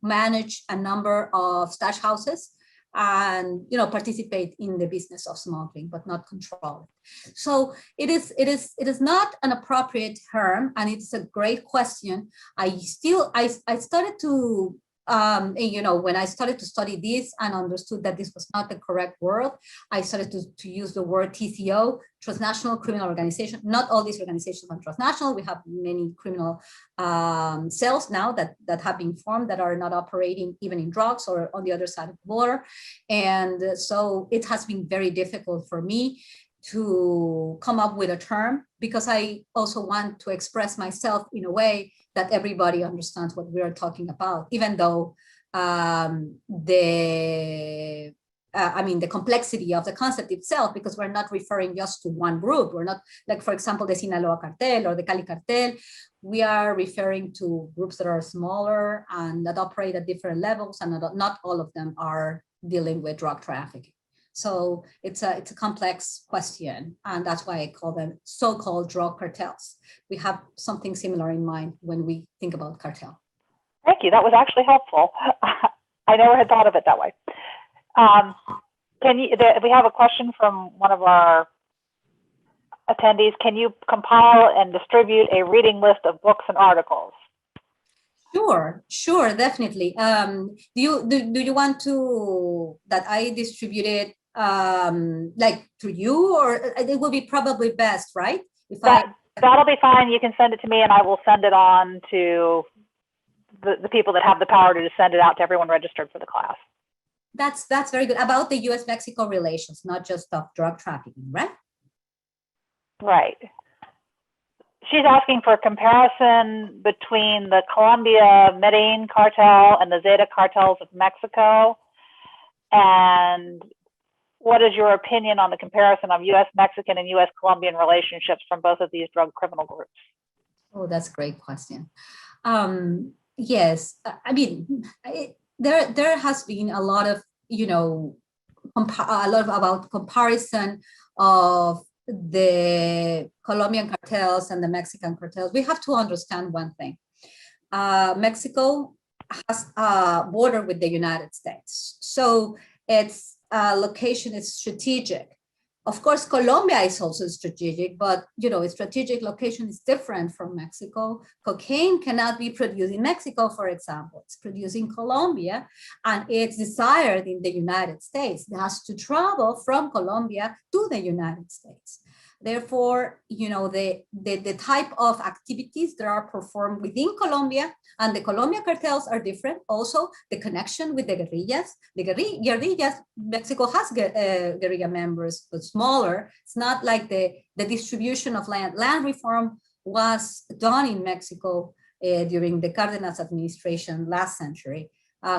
manage a number of stash houses and participate in the business of smuggling, but not control it. So it is not an appropriate term, and it's a great question. I started to when I started to study this and understood that this was not the correct word, I started to use the word TCO, Transnational Criminal Organization. Not all these organizations are transnational. We have many criminal cells now that have been formed that are not operating even in drugs or on the other side of the border. And so it has been very difficult for me to come up with a term, because I also want to express myself in a way that everybody understands what we are talking about, even though the complexity of the concept itself, because we're not referring just to one group. We're not, like, for example, the Sinaloa Cartel or the Cali Cartel. We are referring to groups that are smaller and that operate at different levels, and not all of them are dealing with drug trafficking. So it's a complex question, and that's why I call them so-called drug cartels. We have something similar in mind when we think about cartel. Thank you. That was actually helpful. I never had thought of it that way. We have a question from one of our attendees. Can you compile and distribute a reading list of books and articles? Sure, definitely. Do you want to that I distribute it like through you, or it will be probably best, right? That'll be fine. You can send it to me, and I will send it on to the people that have the power to send it out to everyone registered for the class. That's very good. About the U.S.-Mexico relations, not just of drug trafficking, right? Right. She's asking for a comparison between the Colombia Medellin cartel and the Zeta cartels of Mexico. And what is your opinion on the comparison of U.S. Mexican and U.S. Colombian relationships from both of these drug criminal groups? Oh, that's a great question. Yes, I mean, there has been a lot of, about comparison of the Colombian cartels and the Mexican cartels. We have to understand one thing. Mexico has a border with the United States. So its location is strategic. Of course, Colombia is also strategic, but its strategic location is different from Mexico. Cocaine cannot be produced in Mexico, for example. It's produced in Colombia, and it's desired in the United States. It has to travel from Colombia to the United States. Therefore, the type of activities that are performed within Colombia and the Colombian cartels are different. Also, the connection with the guerrillas. The guerrillas, Mexico has guerrilla members, but smaller. It's not like the distribution of land. Land reform was done in Mexico during the Cárdenas administration last century.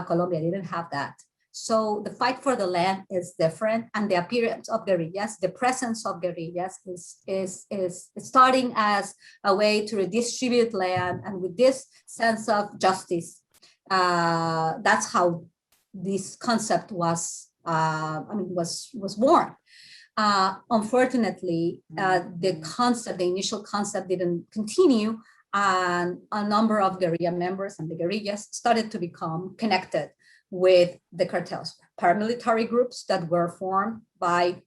Colombia didn't have that. So the fight for the land is different, and the appearance of guerrillas, the presence of guerrillas is starting as a way to redistribute land, and with this sense of justice. That's how this concept was born. Unfortunately, the initial concept didn't continue, and a number of guerrilla members and the guerrillas started to become connected with the cartels, paramilitary groups that were formed by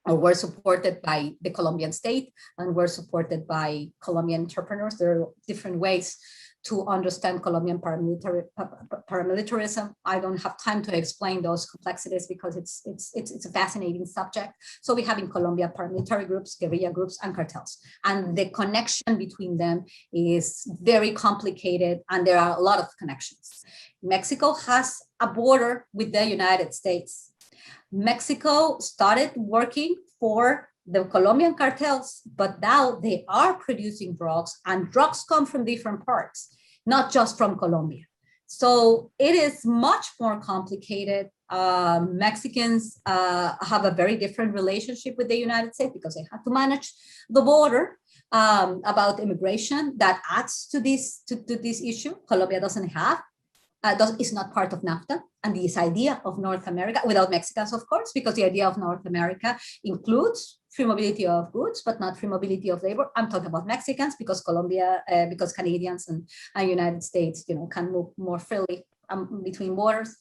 or were supported by the Colombian state and were supported by Colombian entrepreneurs. There are different ways to understand Colombian paramilitarism. I don't have time to explain those complexities because it's a fascinating subject. So we have in Colombia paramilitary groups, guerrilla groups, and cartels. And the connection between them is very complicated, and there are a lot of connections. Mexico has a border with the United States. Mexico started working for the Colombian cartels, but now they are producing drugs, and drugs come from different parts, not just from Colombia. So it is much more complicated. Mexicans have a very different relationship with the United States because they have to manage the border. About immigration, that adds to this issue. Colombia doesn't have. Is not part of NAFTA, and this idea of North America, without Mexicans, of course, because the idea of North America includes free mobility of goods, but not free mobility of labor. I'm talking about Mexicans because because Canadians and United States, can move more freely between borders.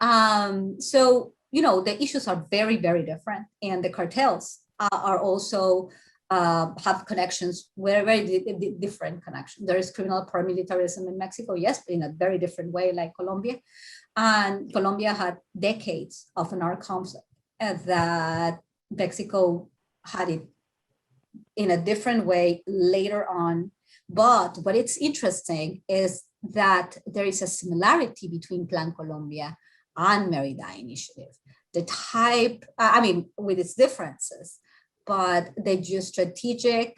So, the issues are very, very different. And the cartels are also have connections, very different connections. There is criminal paramilitarism in Mexico, yes, but in a very different way, like Colombia. And Colombia had decades of an armed conflict that Mexico had it in a different way later on. But what it's interesting is that there is a similarity between Plan Colombia and Merida Initiative. The type, with its differences, but the geostrategic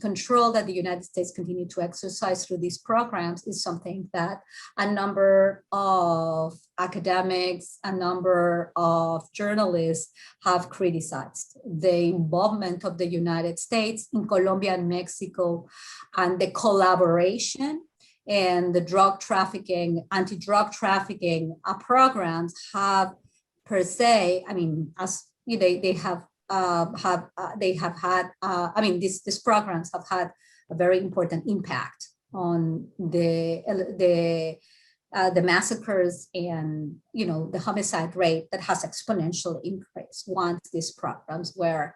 control that the United States continue to exercise through these programs is something that a number of academics, a number of journalists have criticized. The involvement of the United States in Colombia and Mexico, and the collaboration and the drug trafficking, anti-drug trafficking programs have per se, as they have had, these programs have had a very important impact on the massacres and, the homicide rate that has exponentially increased once these programs were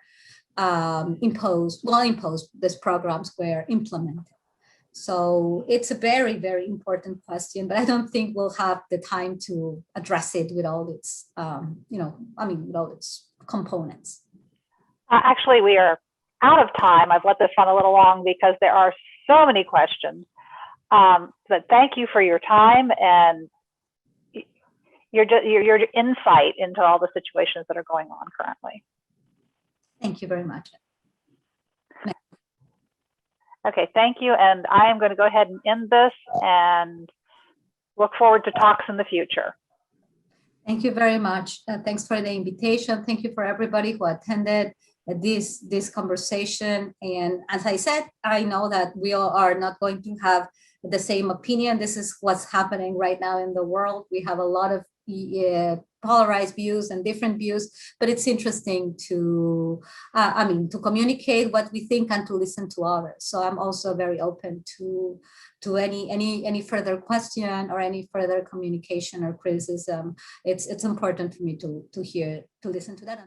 these programs were implemented. So it's a very, very important question, but I don't think we'll have the time to address it with all its, with all its components. Actually, we are out of time. I've let this run a little long because there are so many questions. But thank you for your time and your insight into all the situations that are going on currently. Thank you very much. Okay, thank you. And I am going to go ahead and end this and look forward to talks in the future. Thank you very much. Thanks for the invitation. Thank you for everybody who attended this conversation. And as I said, I know that we all are not going to have the same opinion. This is what's happening right now in the world. We have a lot of polarized views and different views, but it's interesting to communicate what we think and to listen to others. So I'm also very open to any further question or any further communication or criticism. It's important for me to listen to that.